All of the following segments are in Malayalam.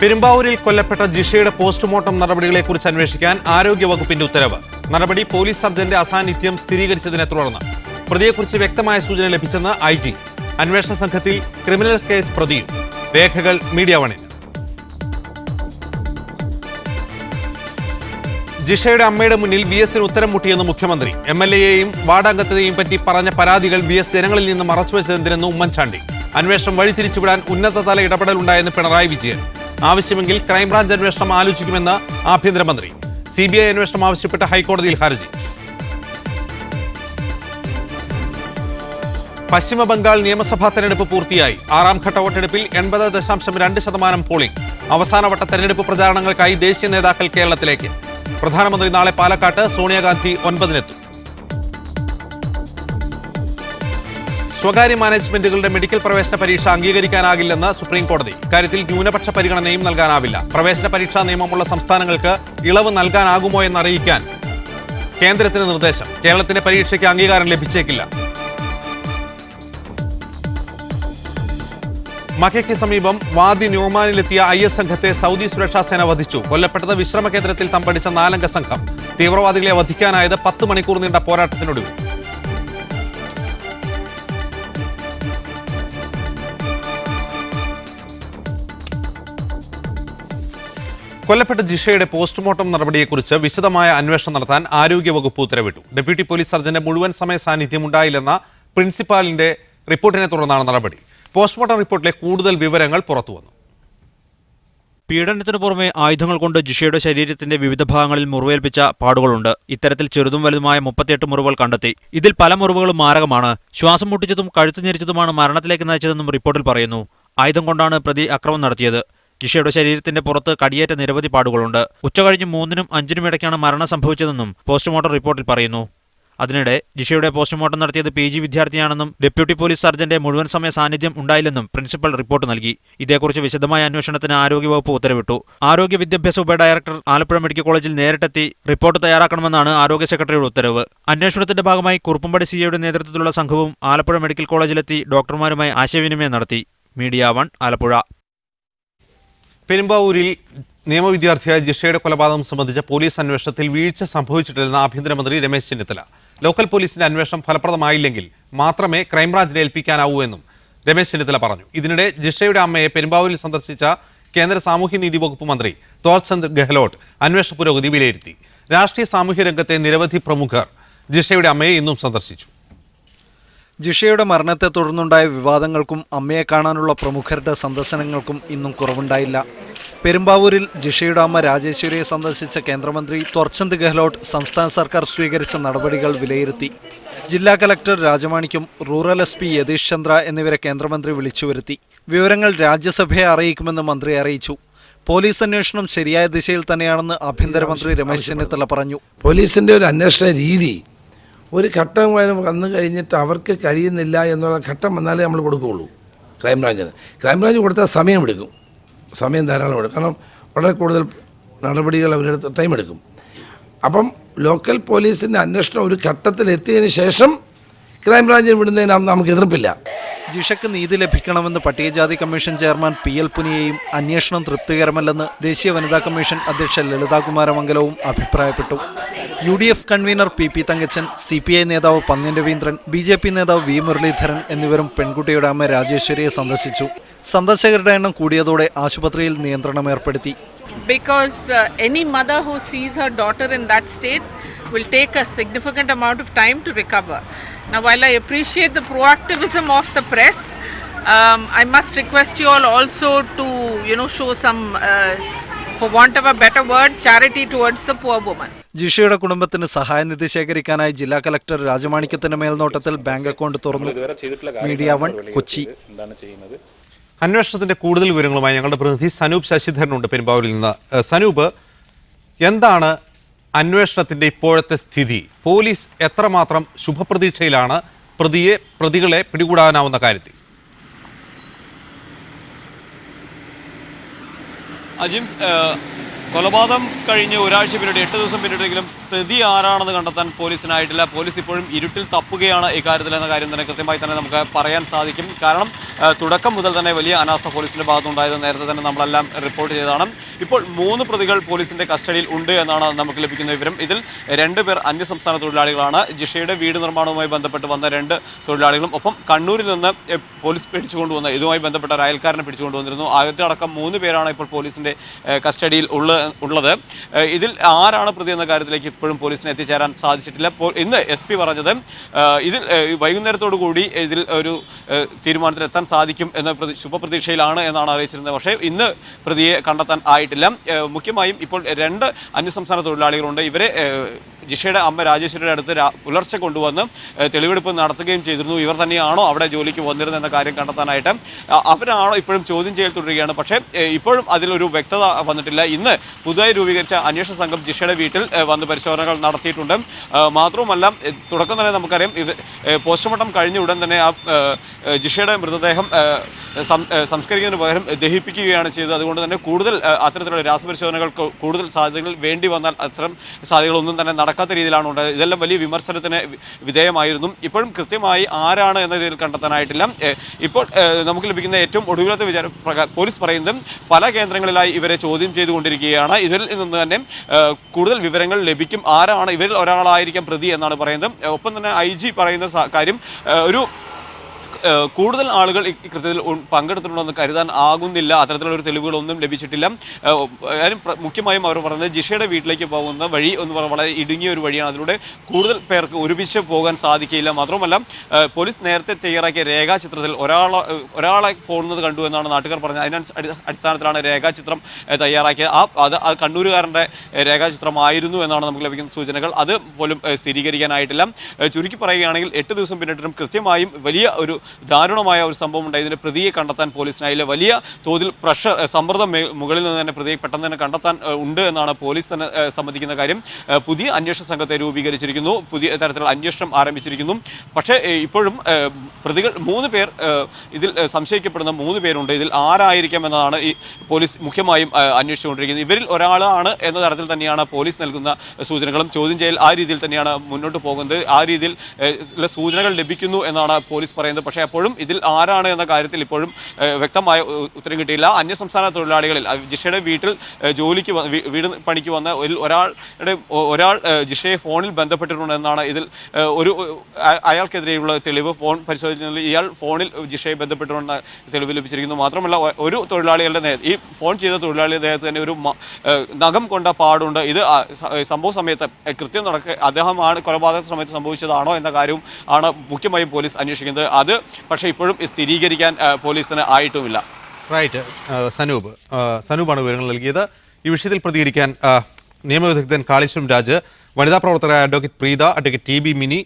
പെരുമ്പാവൂരിൽ കൊല്ലപ്പെട്ട ജിഷയുടെ പോസ്റ്റ്മോർട്ടം നടപടികളെക്കുറിച്ച് അന്വേഷിക്കാൻ ആരോഗ്യവകുപ്പിന്റെ ഉത്തരവ്. നടപടി പോലീസ് സർജന്റെ അസാന്നിധ്യം സ്ഥിരീകരിച്ചതിനെ തുടർന്ന്. പ്രതിയെക്കുറിച്ച് വ്യക്തമായ സൂചന ലഭിച്ചെന്ന് IG. അന്വേഷണ സംഘത്തിൽ ക്രിമിനൽ കേസ് പ്രതിയും. രേഖകൾ മീഡിയ വണിന്. ജിഷയുടെ അമ്മയുടെ മുന്നിൽ VS ഉത്തരം മുട്ടിയെന്ന് മുഖ്യമന്ത്രി. MLA-യെയും വാർഡംഗത്തെയും പറ്റി പറഞ്ഞ പരാതികൾ VS ജനങ്ങളിൽ നിന്ന് മറച്ചുവെച്ചതെന്തിനെന്ന് ഉമ്മൻചാണ്ടി. അന്വേഷണം വഴിതിരിച്ചുവിടാൻ ഉന്നതതല ഇടപെടലുണ്ടായെന്ന് പിണറായി വിജയൻ. ആവശ്യമെങ്കിൽ ക്രൈംബ്രാഞ്ച് അന്വേഷണം ആലോചിക്കുമെന്ന് ആഭ്യന്തരമന്ത്രി. CBI അന്വേഷണം ആവശ്യപ്പെട്ട് ഹൈക്കോടതിയിൽ ഹർജി. പശ്ചിമ ബംഗാൾ നിയമസഭാ തെരഞ്ഞെടുപ്പ് പൂർത്തിയായി. 6ാം ഘട്ട വോട്ടെടുപ്പിൽ 80.2% പോളിംഗ്. അവസാനവട്ട തെരഞ്ഞെടുപ്പ് പ്രചാരണങ്ങൾക്കായി ദേശീയ നേതാക്കൾ കേരളത്തിലേക്ക്. പ്രധാനമന്ത്രി നാളെ പാലക്കാട്ട്, സോണിയാഗാന്ധി 9-നെത്തും. സ്വകാര്യ മാനേജ്മെന്റുകളുടെ മെഡിക്കൽ പ്രവേശന പരീക്ഷ അംഗീകരിക്കാനാകില്ലെന്ന് സുപ്രീം കോടതി. ഇക്കാര്യത്തിൽ ന്യൂനപക്ഷ പരിഗണനയും നൽകാനാവില്ല. പ്രവേശന പരീക്ഷാ നിയമമുള്ള സംസ്ഥാനങ്ങൾക്ക് ഇളവ് നൽകാനാകുമോ എന്നറിയിക്കാൻ കേന്ദ്രത്തിന് നിർദ്ദേശം. കേരളത്തിന്റെ പരീക്ഷയ്ക്ക് അംഗീകാരം ലഭിച്ചേക്കില്ല. മക്കയ്ക്ക് സമീപം വാദി ന്യൂമാനിലെത്തിയ IS സംഘത്തെ സൗദി സുരക്ഷാ സേന വധിച്ചു. കൊല്ലപ്പെട്ടത് വിശ്രമ കേന്ദ്രത്തിൽ തമ്പടിച്ച 4-അംഗ സംഘം. തീവ്രവാദികളെ വധിക്കാനായത് 10 മണിക്കൂർ നീണ്ട പോരാട്ടത്തിനൊടുവിൽ. കൊല്ലപ്പെട്ട ജിഷയുടെ പോസ്റ്റ്മോർട്ടം നടപടിയെക്കുറിച്ച് വിശദമായ അന്വേഷണം നടത്താൻ ആരോഗ്യവകുപ്പ് ഉത്തരവിട്ടു. ഡെപ്യൂട്ടി പോലീസ് സർജന്റെ മുഴുവൻ സമയ സാന്നിധ്യം ഉണ്ടായില്ലെന്ന പ്രിൻസിപ്പാലിന്റെ റിപ്പോർട്ടിനെ തുടർന്നാണ് നടപടി. പോസ്റ്റ്മോർട്ടം റിപ്പോർട്ടിലെ കൂടുതൽ വിവരങ്ങൾ പുറത്തുവന്നു. പീഡനത്തിനു പുറമെ ആയുധങ്ങൾ കൊണ്ട് ജിഷയുടെ ശരീരത്തിന്റെ വിവിധ ഭാഗങ്ങളിൽ മുറിവേൽപ്പിച്ച പാടുകളുണ്ട്. ഇത്തരത്തിൽ ചെറുതും വലുതുമായ 38 മുറിവുകൾ കണ്ടെത്തി. ഇതിൽ പല മുറിവുകളും മാരകമാണ്. ശ്വാസം മുട്ടിച്ചതും കഴുത്ത് ഞെരിച്ചതുമാണ് മരണത്തിലേക്ക് നയിച്ചതെന്നും റിപ്പോർട്ടിൽ പറയുന്നു. ആയുധം കൊണ്ടാണ് പ്രതി അക്രമം നടത്തിയത്. ജിഷയുടെ ശരീരത്തിന്റെ പുറത്ത് കടിയേറ്റ നിരവധി പാടുകളുണ്ട്. ഉച്ചകഴിഞ്ഞ് 3-നും 5-നും ഇടയ്ക്കാണ് മരണം സംഭവിച്ചതെന്നും പോസ്റ്റ്മോർട്ടം റിപ്പോർട്ടിൽ പറയുന്നു. അതിനിടെ ജിഷയുടെ പോസ്റ്റ്മോർട്ടം നടത്തിയത് PG വിദ്യാർത്ഥിയാണെന്നും ഡെപ്യൂട്ടി പോലീസ് സർജന്റെ മുഴുവൻ സമയ സാന്നിധ്യം ഉണ്ടായില്ലെന്നും പ്രിൻസിപ്പൽ റിപ്പോർട്ട് നൽകി. ഇതേക്കുറിച്ച് വിശദമായ അന്വേഷണത്തിന് ആരോഗ്യവകുപ്പ് ഉത്തരവിട്ടു. ആരോഗ്യ വിദ്യാഭ്യാസ ഉപഡയറക്ടർ ആലപ്പുഴ മെഡിക്കൽ കോളേജിൽ നേരിട്ടെത്തി റിപ്പോർട്ട് തയ്യാറാക്കണമെന്നാണ് ആരോഗ്യ സെക്രട്ടറിയുടെ ഉത്തരവ്. അന്വേഷണത്തിന്റെ ഭാഗമായി കുറുപ്പുംപടി CIയുടെ നേതൃത്വത്തിലുള്ള സംഘവും ആലപ്പുഴ മെഡിക്കൽ കോളേജിലെത്തി ഡോക്ടർമാരുമായി ആശയവിനിമയം നടത്തി. മീഡിയ 1 ആലപ്പുഴ. പെരുമ്പാവൂരിൽ നിയമവിദ്യാർത്ഥിയായ ജിഷയുടെ കൊലപാതകം സംബന്ധിച്ച പോലീസ് അന്വേഷണത്തിൽ വീഴ്ച സംഭവിച്ചിട്ടില്ലെന്ന് ആഭ്യന്തരമന്ത്രി രമേശ് ചെന്നിത്തല. ലോക്കൽ പോലീസിന്റെ അന്വേഷണം ഫലപ്രദമായില്ലെങ്കിൽ മാത്രമേ ക്രൈംബ്രാഞ്ചിനെ ഏൽപ്പിക്കാനാവൂ എന്നും രമേശ് ചെന്നിത്തല പറഞ്ഞു. ഇതിനിടെ ജിഷയുടെ അമ്മയെ പെരുമ്പാവൂരിൽ സന്ദർശിച്ച കേന്ദ്ര സാമൂഹ്യനീതി വകുപ്പ് മന്ത്രി തോർചന്ദ് ഗെഹ്ലോട്ട് അന്വേഷണ പുരോഗതി വിലയിരുത്തി. രാഷ്ട്രീയ സാമൂഹ്യ രംഗത്തെ നിരവധി പ്രമുഖർ ജിഷയുടെ അമ്മയെ ഇന്നും സന്ദർശിച്ചു. ജിഷയുടെ മരണത്തെ തുടർന്നുണ്ടായ വിവാദങ്ങൾക്കും അമ്മയെ കാണാനുള്ള പ്രമുഖരുടെ സന്ദർശനങ്ങൾക്കും ഇന്നും കുറവുണ്ടായില്ല. പെരുമ്പാവൂരിൽ ജിഷയുടെ അമ്മ രാജേശ്വരിയെ സന്ദർശിച്ച കേന്ദ്രമന്ത്രി തോർചന്ദ് ഗെഹ്ലോട്ട് സംസ്ഥാന സർക്കാർ സ്വീകരിച്ച നടപടികൾ വിലയിരുത്തി. ജില്ലാ collector Rajamanickam, rural SP Yathish Chandra എന്നിവരെ കേന്ദ്രമന്ത്രി വിളിച്ചുവരുത്തി. വിവരങ്ങൾ രാജ്യസഭയെ അറിയിക്കുമെന്ന് മന്ത്രി അറിയിച്ചു. പോലീസ് അന്വേഷണം ശരിയായ ദിശയിൽ തന്നെയാണെന്ന് ആഭ്യന്തരമന്ത്രി രമേശ് ചെന്നിത്തല പറഞ്ഞു. പോലീസിന്റെ ഒരു അന്വേഷണ രീതി ഒരു ഘട്ടം വന്നു കഴിഞ്ഞിട്ട് അവർക്ക് കഴിയുന്നില്ല എന്നുള്ള ഘട്ടം വന്നാലേ നമ്മൾ കൊടുക്കുകയുള്ളൂ ക്രൈംബ്രാഞ്ചിന്. ക്രൈംബ്രാഞ്ച് കൊടുത്താൽ സമയമെടുക്കും, സമയം ധാരാളം എടുക്കും. കാരണം വളരെ കൂടുതൽ നടപടികൾ അവരെടുത്ത് ടൈം എടുക്കും. അപ്പം ലോക്കൽ പോലീസിൻ്റെ അന്വേഷണം ഒരു ഘട്ടത്തിലെത്തിയതിന് ശേഷം ക്രൈംബ്രാഞ്ചിന് വിടുന്നതിന് നമുക്ക് എതിർപ്പില്ല. ജിഷയ്ക്ക് നീതി ലഭിക്കണമെന്ന് പട്ടികജാതി കമ്മീഷൻ ചെയർമാൻ PL പുനിയയും അന്വേഷണം തൃപ്തികരമല്ലെന്ന് ദേശീയ വനിതാ കമ്മീഷൻ അധ്യക്ഷ ലളിതാകുമാരമംഗലവും അഭിപ്രായപ്പെട്ടു. UDF convener PP Thankachan, CPI നേതാവ് പന്ന്യൻ രവീന്ദ്രൻ, BJP നേതാവ് V മുരളീധരൻ എന്നിവരും പെൺകുട്ടിയുടെ അമ്മ രാജേശ്വരിയെ സന്ദർശിച്ചു. സന്ദർശകരുടെ എണ്ണം കൂടിയതോടെ ആശുപത്രിയിൽ നിയന്ത്രണം ഏർപ്പെടുത്തി. Because any mother who sees her daughter in that state will take a significant amount of time to recover. Now, while I appreciate the proactivism of the press, I must request you all also to, show some, for want of a better word, charity towards the poor woman. ജിഷയുടെ കുടുംബത്തിന് സഹായനിധി ശേഖരിക്കാനായി ജില്ലാ കലക്ടർ രാജമാണിക്യത്തിന്റെ മേൽനോട്ടത്തിൽ ബാങ്ക് അക്കൗണ്ട് തുറന്നു. മീഡിയ 1 കൊച്ചി. അന്വേഷണത്തിന്റെ കൂടുതൽ വിവരങ്ങളുമായി ഞങ്ങളുടെ പ്രതിനിധി സനൂപ് ശശിധരനുണ്ട് പെരുമ്പാവൂരിൽ നിന്ന്. സനൂപ്, എന്താണ് അന്വേഷണത്തിന്റെ ഇപ്പോഴത്തെ സ്ഥിതി? പോലീസ് എത്രമാത്രം ശുഭപ്രതീക്ഷയിലാണ് പ്രതികളെ പിടികൂടാനാവുന്ന കാര്യത്തിൽ? അജിംസ്, കൊലപാതകം കഴിഞ്ഞ് ഒരാഴ്ച പിന്നീട് 8 ദിവസം പിന്നിട്ടെങ്കിലും പ്രതി ആരാണെന്ന് കണ്ടെത്താൻ പോലീസിനായിട്ടില്ല. പോലീസ് ഇപ്പോഴും ഇരുട്ടിൽ തപ്പുകയാണ് ഇക്കാര്യത്തിൽ എന്ന കാര്യം തന്നെ കൃത്യമായി തന്നെ നമുക്ക് പറയാൻ സാധിക്കും. കാരണം തുടക്കം മുതൽ തന്നെ വലിയ അനാസ്ഥ പോലീസിന്റെ ഭാഗത്തുണ്ടായത് നേരത്തെ തന്നെ നമ്മളെല്ലാം റിപ്പോർട്ട് ചെയ്തതാണ്. ഇപ്പോൾ 3 പ്രതികൾ പോലീസിന്റെ കസ്റ്റഡിയിൽ ഉണ്ട് എന്നാണ് നമുക്ക് ലഭിക്കുന്ന വിവരം. ഇതിൽ 2 പേർ അന്യസംസ്ഥാന തൊഴിലാളികളാണ്. ജിഷയുടെ വീട് നിർമ്മാണവുമായി ബന്ധപ്പെട്ട് വന്ന 2 തൊഴിലാളികളും ഒപ്പം കണ്ണൂരിൽ നിന്ന് പോലീസ് പിടിച്ചുകൊണ്ടുവന്ന ഇതുമായി ബന്ധപ്പെട്ട ഒരു അയൽക്കാരനെ പിടിച്ചുകൊണ്ടുവന്നിരുന്നു. ആദ്യത്തെ അടക്കം 3 പേരാണ് ഇപ്പോൾ പോലീസിന്റെ കസ്റ്റഡിയിൽ ഉള്ളത്. ഇതിൽ ആരാണ് പ്രതി എന്ന കാര്യത്തിലേക്ക് ഇപ്പോഴും പോലീസിന് എത്തിച്ചേരാൻ സാധിച്ചിട്ടില്ല. ഇന്ന് SP പറഞ്ഞത് ഇതിൽ വൈകുന്നേരത്തോടു കൂടി ഇതിൽ ഒരു തീരുമാനത്തിലെത്താൻ സാധിക്കും എന്ന ശുഭപ്രതീക്ഷയിലാണ് എന്നാണ് അറിയിച്ചിരുന്നത്. പക്ഷേ ഇന്ന് പ്രതിയെ കണ്ടെത്താൻ ആയിട്ടില്ല. മുഖ്യമായും ഇപ്പോൾ 2 അന്യസംസ്ഥാന തൊഴിലാളികളുണ്ട്. ഇവരെ ജിഷയുടെ അമ്മ രാജേശ്വരിയുടെ അടുത്ത് പുലർച്ചെ കൊണ്ടുവന്ന് തെളിവെടുപ്പ് നടത്തുകയും ചെയ്തിരുന്നു. ഇവർ തന്നെയാണോ അവിടെ ജോലിക്ക് വന്നിരുന്നത് എന്ന കാര്യം കണ്ടെത്താനായിട്ട് അവരാണോ ഇപ്പോഴും ചോദ്യം ചെയ്യൽ തുടരുകയാണ്. പക്ഷേ ഇപ്പോഴും അതിലൊരു വ്യക്തത വന്നിട്ടില്ല. ഇന്ന് പുതുതായി രൂപീകരിച്ച അന്വേഷണ സംഘം ജിഷയുടെ വീട്ടിൽ വന്ന് പരിശോധനകൾ നടത്തിയിട്ടുണ്ട്. മാത്രവുമല്ല തുടക്കം തന്നെ നമുക്കറിയാം പോസ്റ്റ്മോർട്ടം കഴിഞ്ഞ ഉടൻ തന്നെ ജിഷയുടെ മൃതദേഹം സംസ്കരിക്കുന്നതിന് പകരം ദഹിപ്പിക്കുകയാണ് ചെയ്തത്. അതുകൊണ്ട് തന്നെ കൂടുതൽ അത്തരത്തിലുള്ള രാസപരിശോധനകൾക്ക് കൂടുതൽ സാധ്യതകൾ വേണ്ടി വന്നാൽ അത്തരം സാധ്യതകളൊന്നും തന്നെ നടക്കാത്ത രീതിയിലാണ് ഉണ്ടായത്. ഇതെല്ലാം വലിയ വിമർശനത്തിന് വിധേയമായിരുന്നു. ഇപ്പോഴും കൃത്യമായി ആരാണ് എന്ന രീതിയിൽ കണ്ടെത്താനായിട്ടില്ല. ഇപ്പോൾ നമുക്ക് ലഭിക്കുന്ന ഏറ്റവും ഒടുവിലത്തെ പോലീസ് പറയുന്നത് പല കേന്ദ്രങ്ങളിലായി ഇവരെ ചോദ്യം ചെയ്തുകൊണ്ടിരിക്കുകയാണ്. ഇതിൽ നിന്ന് തന്നെ കൂടുതൽ വിവരങ്ങൾ ലഭിക്കും. ആരാണ് ഇവരിൽ ഒരാളായിരിക്കാം പ്രതി എന്നാണ് പറയുന്നത്. ഒപ്പം തന്നെ IG പറയുന്ന കാര്യം ഒരു കൂടുതൽ ആളുകൾ ഇക്കൃത്യത്തിൽ പങ്കെടുത്തിട്ടുണ്ടെന്ന് കരുതാൻ ആകുന്നില്ല. അത്തരത്തിലുള്ള ഒരു തെളിവുകളൊന്നും ലഭിച്ചിട്ടില്ല. മുഖ്യമായും അവർ പറയുന്നത് ജിഷയുടെ വീട്ടിലേക്ക് പോകുന്ന വഴി എന്ന് വളരെ ഇടുങ്ങിയ ഒരു വഴിയാണ്. അതിലൂടെ കൂടുതൽ പേർക്ക് ഒരുമിച്ച് പോകാൻ സാധിക്കില്ല. മാത്രമല്ല പോലീസ് നേരത്തെ തയ്യാറാക്കിയ രേഖാചിത്രത്തിൽ ഒരാളെ പോകുന്നത് കണ്ടു എന്നാണ് നാട്ടുകാർ പറഞ്ഞത്. അതിന് അടിസ്ഥാനത്തിലാണ് രേഖാചിത്രം തയ്യാറാക്കിയത്. അത് കണ്ണൂരുകാരൻ്റെ രേഖാചിത്രമായിരുന്നു എന്നാണ് നമുക്ക് ലഭിക്കുന്ന സൂചനകൾ. അത് പോലും സ്ഥിരീകരിക്കാനായിട്ടില്ല. ചുരുക്കി പറയുകയാണെങ്കിൽ 8 ദിവസം പിന്നിട്ടും കൃത്യമായും വലിയ ഒരു ദാരുണമായ ഒരു സംഭവം ഉണ്ടായി. ഇതിന്റെ പ്രതിയെ കണ്ടെത്താൻ പോലീസിനായില്ല. വലിയ തോതിൽ സമ്മർദ്ദം മുകളിൽ നിന്ന് തന്നെ പ്രതിയെ പെട്ടെന്ന് തന്നെ കണ്ടെത്താൻ ഉണ്ട് എന്നാണ് പോലീസ് തന്നെ സമ്മതിക്കുന്ന കാര്യം. പുതിയ അന്വേഷണ സംഘത്തെ രൂപീകരിച്ചിരിക്കുന്നു. പുതിയ തരത്തിലുള്ള അന്വേഷണം ആരംഭിച്ചിരിക്കുന്നു. പക്ഷേ ഇപ്പോഴും പ്രതികൾ 3 പേർ ഇതിൽ സംശയിക്കപ്പെടുന്ന 3 പേരുണ്ട്. ഇതിൽ ആരായിരിക്കാം എന്നതാണ് ഈ പോലീസ് മുഖ്യമായും അന്വേഷിച്ചുകൊണ്ടിരിക്കുന്നത്. ഇവരിൽ ഒരാളാണ് എന്ന തരത്തിൽ തന്നെയാണ് പോലീസ് നൽകുന്ന സൂചനകളും. ചോദ്യം ചെയ്യൽ ആ രീതിയിൽ തന്നെയാണ് മുന്നോട്ട് പോകുന്നത്. ആ രീതിയിൽ സൂചനകൾ ലഭിക്കുന്നു എന്നാണ് പോലീസ് പറയുന്നത്. പക്ഷേ അപ്പോഴും ഇതിൽ ആരാണ് എന്ന കാര്യത്തിൽ ഇപ്പോഴും വ്യക്തമായ ഉത്തരം കിട്ടിയില്ല. അന്യസംസ്ഥാന തൊഴിലാളികളിൽ ജിഷയുടെ വീട്ടിൽ ജോലിക്ക് വീട് പണിക്ക് വന്ന ഒരാൾ ജിഷയെ ഫോണിൽ ബന്ധപ്പെട്ടിട്ടുണ്ടെന്നാണ് ഇതിൽ അയാൾക്കെതിരെയുള്ള തെളിവ്. ഫോൺ പരിശോധിച്ചതിൽ ഇയാൾ ഫോണിൽ ജിഷയെ ബന്ധപ്പെട്ടുകൊണ്ട് തെളിവ് ലഭിച്ചിരിക്കുന്നു. മാത്രമല്ല ഒരു തൊഴിലാളികളുടെ ഈ ഫോൺ ചെയ്ത തൊഴിലാളിയുടെ ദേഹത്ത് തന്നെ ഒരു നഖം കൊണ്ട പാടുണ്ട്. ഇത് സംഭവ സമയത്ത് കൃത്യം അദ്ദേഹമാണ് കൊലപാതക സമയത്ത് സംഭവിച്ചതാണോ എന്ന കാര്യവും ആണ് മുഖ്യമായും പോലീസ് അന്വേഷിക്കുന്നത്. അത് പക്ഷേ ഇപ്പോഴും സ്ഥിരീകരിക്കാൻ പോലീസിന് ആയിട്ടുമില്ല. റൈറ്റ്. സനൂപാണ് വിവരങ്ങൾ നൽകിയത്. ഈ വിഷയത്തിൽ പ്രതികരിക്കാൻ നിയമവിദഗ്ധൻ കാളിശ്വരം രാജ്, വനിതാ പ്രവർത്തകരായ advocate Preetha, advocate TB Mini,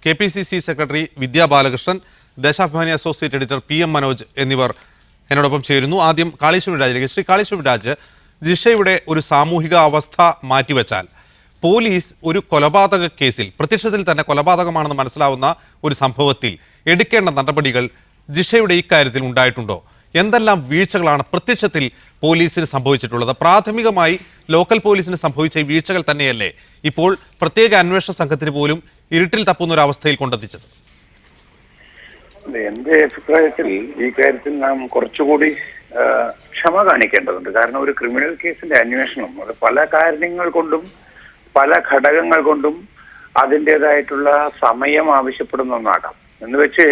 KPCC secretary Vidya Balakrishnan, Deshabhimani associate editor PM Manoj എന്നിവർ എന്നോടൊപ്പം ചേരുന്നു. ആദ്യം കാളിശ്വരം രാജിലേക്ക്. ശ്രീ കാളിശ്വരം രാജ്, ജിഷയുടെ ഒരു സാമൂഹിക അവസ്ഥ മാറ്റിവെച്ചാൽ പോലീസ് ഒരു കൊലപാതക കേസിൽ പ്രത്യക്ഷത്തിൽ തന്നെ കൊലപാതകമാണെന്ന് മനസ്സിലാവുന്ന ഒരു സംഭവത്തിൽ എടുക്കേണ്ട നടപടികൾ ജിഷയുടെ ഇക്കാര്യത്തിൽ ഉണ്ടായിട്ടുണ്ടോ? എന്തെല്ലാം വീഴ്ചകളാണ് പ്രത്യക്ഷത്തിൽ പോലീസിന് സംഭവിച്ചിട്ടുള്ളത്? പ്രാഥമികമായി ലോക്കൽ പോലീസിന് സംഭവിച്ച ഈ വീഴ്ചകൾ തന്നെയല്ലേ ഇപ്പോൾ പ്രത്യേക അന്വേഷണ സംഘത്തിന് പോലും ഇരുട്ടിൽ തപ്പുന്ന ഒരു അവസ്ഥയിൽ കൊണ്ടെത്തിച്ചത്? എന്റെ അഭിപ്രായത്തിൽ ഈ കാര്യത്തിൽ നാം കുറച്ചുകൂടി ക്ഷമ കാണിക്കേണ്ടതുണ്ട്. കാരണം ഒരു ക്രിമിനൽ കേസിന്റെ അന്വേഷണം അത് പല കാരണങ്ങൾ കൊണ്ടും പല ഘടകങ്ങൾ കൊണ്ടും അതിൻ്റെതായിട്ടുള്ള സമയം ആവശ്യപ്പെടുന്ന ഒന്നാകാം. എന്ന് വെച്ച്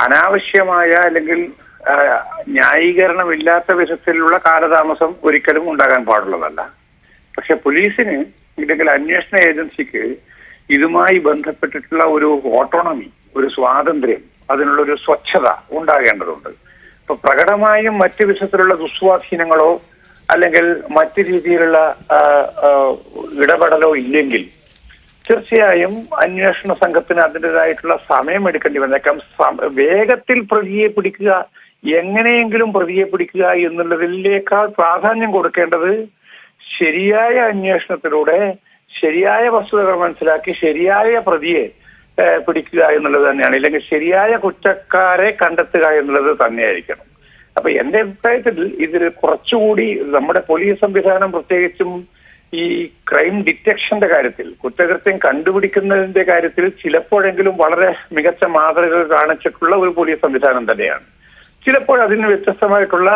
അനാവശ്യമായ അല്ലെങ്കിൽ ന്യായീകരണമില്ലാത്ത വിധത്തിലുള്ള കാലതാമസം ഒരിക്കലും ഉണ്ടാകാൻ പാടുള്ളതല്ല. പക്ഷെ പോലീസിന് അല്ലെങ്കിൽ അന്വേഷണ ഏജൻസിക്ക് ഇതുമായി ബന്ധപ്പെട്ടിട്ടുള്ള ഒരു ഓട്ടോണമി, ഒരു സ്വാതന്ത്ര്യം, അതിനുള്ളൊരു സ്വച്ഛത ഉണ്ടാകേണ്ടതുണ്ട്. ഇപ്പൊ പ്രകടമായും മറ്റു വിധത്തിലുള്ള ദുസ്വാധീനങ്ങളോ അല്ലെങ്കിൽ മറ്റു രീതിയിലുള്ള ഇടപെടലോ ഇല്ലെങ്കിൽ തീർച്ചയായും അന്വേഷണ സംഘത്തിന് അതിൻ്റെതായിട്ടുള്ള സമയം എടുക്കേണ്ടി വന്നേക്കാം. വേഗത്തിൽ പ്രതിയെ പിടിക്കുക, എങ്ങനെയെങ്കിലും പ്രതിയെ പിടിക്കുക എന്നുള്ളതിലേക്കാൾ പ്രാധാന്യം കൊടുക്കേണ്ടത് ശരിയായ അന്വേഷണത്തിലൂടെ ശരിയായ വസ്തുതകൾ മനസ്സിലാക്കി ശരിയായ പ്രതിയെ പിടിക്കുക എന്നുള്ളത് തന്നെയാണ്. ഇല്ലെങ്കിൽ ശരിയായ കുറ്റക്കാരെ കണ്ടെത്തുക എന്നുള്ളത് തന്നെയായിരിക്കണം. അപ്പൊ എന്റെ അഭിപ്രായത്തിൽ ഇതിൽ കുറച്ചുകൂടി നമ്മുടെ പോലീസ് സംവിധാനം, പ്രത്യേകിച്ചും ഈ ക്രൈം ഡിറ്റക്ഷന്റെ കാര്യത്തിൽ, കുറ്റകൃത്യം കണ്ടുപിടിക്കുന്നതിന്റെ കാര്യത്തിൽ ചിലപ്പോഴെങ്കിലും വളരെ മികച്ച മാതൃക കാണിച്ചിട്ടുള്ള ഒരു പോലീസ് സംവിധാനം തന്നെയാണ്. ചിലപ്പോൾ അതിന് വ്യത്യസ്തമായിട്ടുള്ള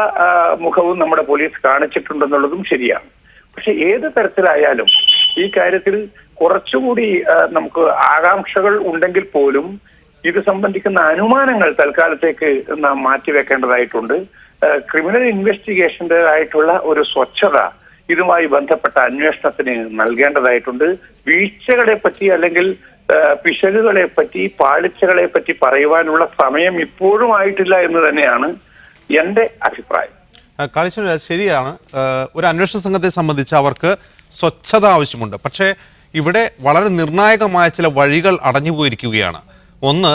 മുഖവും നമ്മുടെ പോലീസ് കാണിച്ചിട്ടുണ്ടെന്നുള്ളതും ശരിയാണ്. പക്ഷെ ഏത് തരത്തിലായാലും ഈ കാര്യത്തിൽ കുറച്ചുകൂടി നമുക്ക് ആകാംക്ഷകൾ ഉണ്ടെങ്കിൽ പോലും ഇത് സംബന്ധിക്കുന്ന അനുമാനങ്ങൾ തൽക്കാലത്തേക്ക് നാം മാറ്റിവെക്കേണ്ടതായിട്ടുണ്ട്. ക്രിമിനൽ ഇൻവെസ്റ്റിഗേഷൻ്റെതായിട്ടുള്ള ഒരു സ്വച്ഛത ഇതുമായി ബന്ധപ്പെട്ട അന്വേഷണത്തിന് നൽകേണ്ടതായിട്ടുണ്ട്. വീഴ്ചകളെ പറ്റി അല്ലെങ്കിൽ പിശകുകളെ പറ്റി, പാളിച്ചകളെ പറ്റി പറയുവാനുള്ള സമയം ഇപ്പോഴും ആയിട്ടില്ല എന്ന് തന്നെയാണ് എൻ്റെ അഭിപ്രായം. കാളിശ്വര, ശരിയാണ്. ഒരു അന്വേഷണ സംഘത്തെ സംബന്ധിച്ച് അവർക്ക് സ്വച്ഛത ആവശ്യമുണ്ട്. പക്ഷേ ഇവിടെ വളരെ നിർണായകമായ ചില വഴികൾ അടഞ്ഞുപോയിരിക്കുകയാണ്. ഒന്ന്,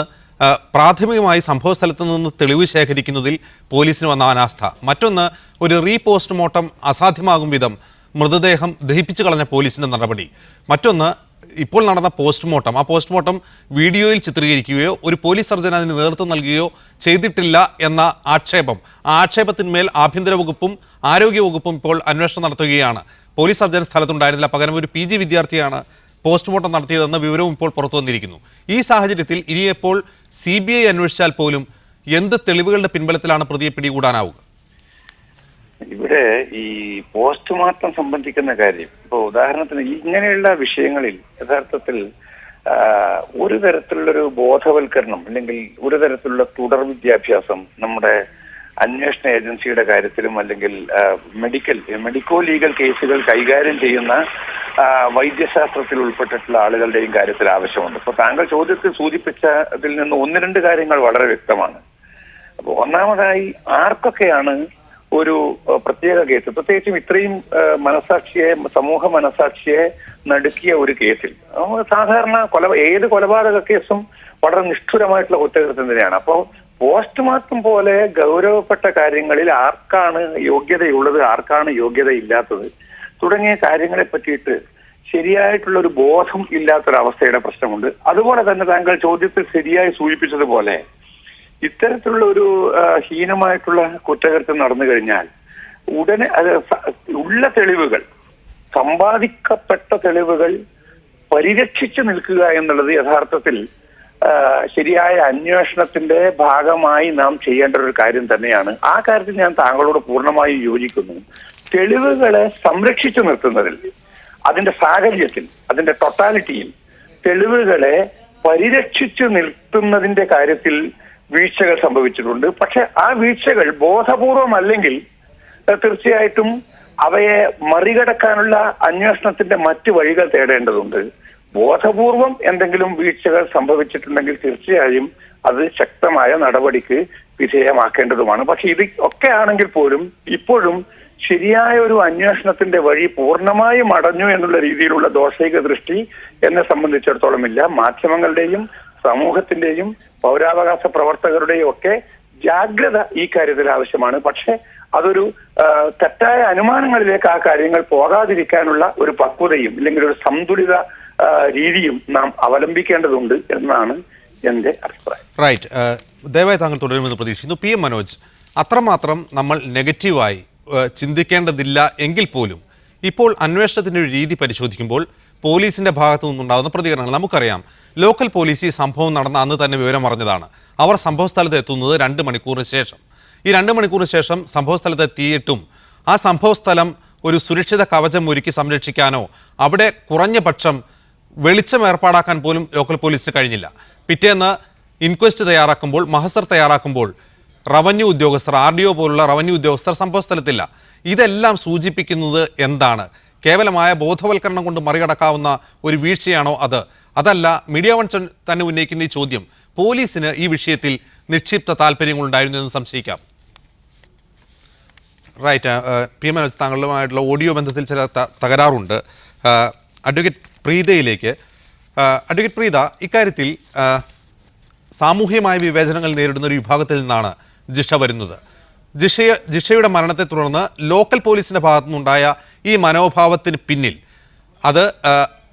പ്രാഥമികമായി സംഭവ സ്ഥലത്ത് നിന്ന് തെളിവ് ശേഖരിക്കുന്നതിൽ പോലീസിന് വന്ന അനാസ്ഥ. മറ്റൊന്ന്, ഒരു പോസ്റ്റ്മോർട്ടം അസാധ്യമാകും വിധം മൃതദേഹം ദഹിപ്പിച്ചു കളഞ്ഞ പോലീസിന്റെ നടപടി. മറ്റൊന്ന്, ഇപ്പോൾ നടന്ന പോസ്റ്റ്മോർട്ടം, ആ പോസ്റ്റ്മോർട്ടം വീഡിയോയിൽ ചിത്രീകരിക്കുകയോ ഒരു പോലീസ് സർജൻ അതിന് നേതൃത്വം നൽകുകയോ ചെയ്തിട്ടില്ല എന്ന ആക്ഷേപം. ആ ആക്ഷേപത്തിന്മേൽ ആഭ്യന്തര വകുപ്പും ആരോഗ്യവകുപ്പും ഇപ്പോൾ അന്വേഷണം നടത്തുകയാണ്. പോലീസ് സർജൻ സ്ഥലത്തുണ്ടായിരുന്നില്ല, പകരം ഒരു PG വിദ്യാർത്ഥിയാണ് പോസ്റ്റ്മോർട്ടം നടത്തിയതെന്ന വിവരവും ഇപ്പോൾ പുറത്തു വന്നിരിക്കുന്നു. ഈ സാഹചര്യത്തിൽ ഇനിയെപ്പോൾ CBI അന്വേഷിച്ചാൽ പോലും എന്ത് തെളിവുകളുടെ പിൻബലത്തിലാണ് പ്രതിയെ പിടികൂടാനാവുക? ഇവിടെ ഈ പോസ്റ്റ്മോർട്ടം സംബന്ധിക്കുന്ന കാര്യം, ഇപ്പൊ ഉദാഹരണത്തിന് ഇങ്ങനെയുള്ള വിഷയങ്ങളിൽ യഥാർത്ഥത്തിൽ ഒരു തരത്തിലുള്ളൊരു ബോധവൽക്കരണം അല്ലെങ്കിൽ ഒരു തരത്തിലുള്ള തുടർ വിദ്യാഭ്യാസം നമ്മുടെ അന്വേഷണ ഏജൻസിയുടെ കാര്യത്തിലും അല്ലെങ്കിൽ മെഡിക്കോ ലീഗൽ കേസുകൾ കൈകാര്യം ചെയ്യുന്ന വൈദ്യശാസ്ത്രത്തിൽ ഉൾപ്പെട്ടിട്ടുള്ള ആളുകളുടെയും കാര്യത്തിൽ ആവശ്യമുണ്ട്. ഇപ്പൊ താങ്കൾ ചോദ്യത്തിൽ സൂചിപ്പിച്ചതിൽ നിന്ന് ഒന്ന് രണ്ട് കാര്യങ്ങൾ വളരെ വ്യക്തമാണ്. അപ്പൊ ഒന്നാമതായി ആർക്കൊക്കെയാണ് ഒരു പ്രത്യേക കേസ്, പ്രത്യേകിച്ചും ഇത്രയും സമൂഹ മനസാക്ഷിയെ നടുക്കിയ ഒരു കേസിൽ, സാധാരണ ഏത് കൊലപാതക കേസും വളരെ നിഷ്ഠുരമായിട്ടുള്ള കുറ്റകൃത്യം തന്നെയാണ്. അപ്പോൾ പോസ്റ്റ്മോർട്ടം പോലെ ഗൗരവപ്പെട്ട കാര്യങ്ങളിൽ ആർക്കാണ് യോഗ്യതയുള്ളത്, ആർക്കാണ് യോഗ്യതയില്ലാത്തത് തുടങ്ങിയ കാര്യങ്ങളെ പറ്റിയിട്ട് ശരിയായിട്ടുള്ള ഒരു ബോധം ഇല്ലാത്തൊരവസ്ഥയുടെ പ്രശ്നമുണ്ട്. അതുപോലെ തന്നെ താങ്കൾ ചോദ്യത്തിൽ ശരിയായി സൂചിപ്പിച്ചതുപോലെ ഇത്തരത്തിലുള്ള ഒരു ഹീനമായിട്ടുള്ള കുറ്റകൃത്യം നടന്നു കഴിഞ്ഞാൽ ഉടനെ അത് ഉള്ള തെളിവുകൾ, സമ്പാദിക്കപ്പെട്ട തെളിവുകൾ പരിരക്ഷിച്ചു നിൽക്കുക എന്നുള്ളത് യഥാർത്ഥത്തിൽ ശരിയായ അന്വേഷണത്തിന്റെ ഭാഗമായി നാം ചെയ്യേണ്ട ഒരു കാര്യം തന്നെയാണ്. ആ കാര്യത്തിൽ ഞാൻ താങ്കളോട് പൂർണ്ണമായും യോജിക്കുന്നു. തെളിവുകളെ സംരക്ഷിച്ചു നിർത്തുന്നതിൽ, അതിന്റെ സാഹചര്യത്തിൽ, അതിന്റെ ടോട്ടാലിറ്റിയിൽ തെളിവുകളെ പരിരക്ഷിച്ചു നിർത്തുന്നതിന്റെ കാര്യത്തിൽ വീഴ്ചകൾ സംഭവിച്ചിട്ടുണ്ട്. പക്ഷെ ആ വീഴ്ചകൾ ബോധപൂർവമല്ലെങ്കിൽ തീർച്ചയായിട്ടും അവയെ മറികടക്കാനുള്ള അന്വേഷണത്തിന്റെ മറ്റു വഴികൾ തേടേണ്ടതുണ്ട്. ബോധപൂർവം എന്തെങ്കിലും വീഴ്ചകൾ സംഭവിച്ചിട്ടുണ്ടെങ്കിൽ തീർച്ചയായും അത് ശക്തമായ നടപടിക്ക് വിധേയമാക്കേണ്ടതുമാണ്. പക്ഷെ ഇത് ഒക്കെ ആണെങ്കിൽ പോലും ഇപ്പോഴും ശരിയായ ഒരു അന്വേഷണത്തിന്റെ വഴി പൂർണ്ണമായും അടഞ്ഞു എന്നുള്ള രീതിയിലുള്ള ദോഷൈക ദൃഷ്ടി എന്നെ സംബന്ധിച്ചിടത്തോളം ഇല്ല. മാധ്യമങ്ങളുടെയും സമൂഹത്തിന്റെയും പൗരാവകാശ പ്രവർത്തകരുടെയും ഒക്കെ ജാഗ്രത ഈ കാര്യത്തിൽ ആവശ്യമാണ്. പക്ഷെ അതൊരു തെറ്റായ അനുമാനങ്ങളിലേക്ക് ആ കാര്യങ്ങൾ പോകാതിരിക്കാനുള്ള ഒരു പക്വതയും അല്ലെങ്കിൽ ഒരു സന്തുലിത രീതിയും നാം അവലംബിക്കേണ്ടതുണ്ട് എന്നാണ് എൻ്റെ അഭിപ്രായം. റൈറ്റ്. ദയവായി താങ്കൾ തുടരുമെന്ന് പ്രതീക്ഷിക്കുന്നു. PM മനോജ്, അത്രമാത്രം നമ്മൾ നെഗറ്റീവായി ചിന്തിക്കേണ്ടതില്ല എങ്കിൽ പോലും ഇപ്പോൾ അന്വേഷണത്തിൻ്റെ ഒരു രീതി പരിശോധിക്കുമ്പോൾ പോലീസിൻ്റെ ഭാഗത്തു നിന്നുണ്ടാകുന്ന പ്രതികരണങ്ങൾ നമുക്കറിയാം. ലോക്കൽ പോലീസ് ഈ സംഭവം നടന്ന അന്ന് തന്നെ വിവരം അറിഞ്ഞതാണ്. അവർ സംഭവസ്ഥലത്ത് എത്തുന്നത് 2 മണിക്കൂറിന് ശേഷം. ഈ 2 മണിക്കൂറിന് ശേഷം സംഭവസ്ഥലത്ത് എത്തിയിട്ടും ആ സംഭവസ്ഥലം ഒരു സുരക്ഷിത കവചം ഒരുക്കി സംരക്ഷിക്കാനോ അവിടെ കുറഞ്ഞ പക്ഷം വെളിച്ചം ഏർപ്പാടാക്കാൻ പോലും ലോക്കൽ പോലീസിന് കഴിഞ്ഞില്ല. പിറ്റേന്ന് ഇൻക്വസ്റ്റ് തയ്യാറാക്കുമ്പോൾ, മഹസർ തയ്യാറാക്കുമ്പോൾ റവന്യൂ ഉദ്യോഗസ്ഥർ, RDO പോലുള്ള റവന്യൂ ഉദ്യോഗസ്ഥർ സംഭവസ്ഥലത്തില്ല. ഇതെല്ലാം സൂചിപ്പിക്കുന്നത് എന്താണ്? കേവലമായ ബോധവൽക്കരണം കൊണ്ട് മറികടക്കാവുന്ന ഒരു വീഴ്ചയാണോ അത്? അതല്ല, മീഡിയ വൺ തന്നെ ഉന്നയിക്കുന്ന ഈ ചോദ്യം, പോലീസിന് ഈ വിഷയത്തിൽ നിക്ഷിപ്ത താല്പര്യങ്ങളുണ്ടായിരുന്നു എന്ന് സംശയിക്കാം. റൈറ്റ്. PM മനോജ്, താങ്കളുമായിട്ടുള്ള ഓഡിയോ ബന്ധത്തിൽ ചില തകരാറുണ്ട്. അഡ്വക്കേറ്റ് പ്രീതയിലേക്ക്. അഡ്വക്കേറ്റ് പ്രീത, ഇക്കാര്യത്തിൽ സാമൂഹ്യമായ വിവേചനങ്ങൾ നേരിടുന്ന ഒരു വിഭാഗത്തിൽ നിന്നാണ് ജിഷ വരുന്നത്. ജിഷയുടെ മരണത്തെ തുടർന്ന് ലോക്കൽ പോലീസിൻ്റെ ഭാഗത്തു നിന്നുണ്ടായ ഈ മനോഭാവത്തിന് പിന്നിൽ അത്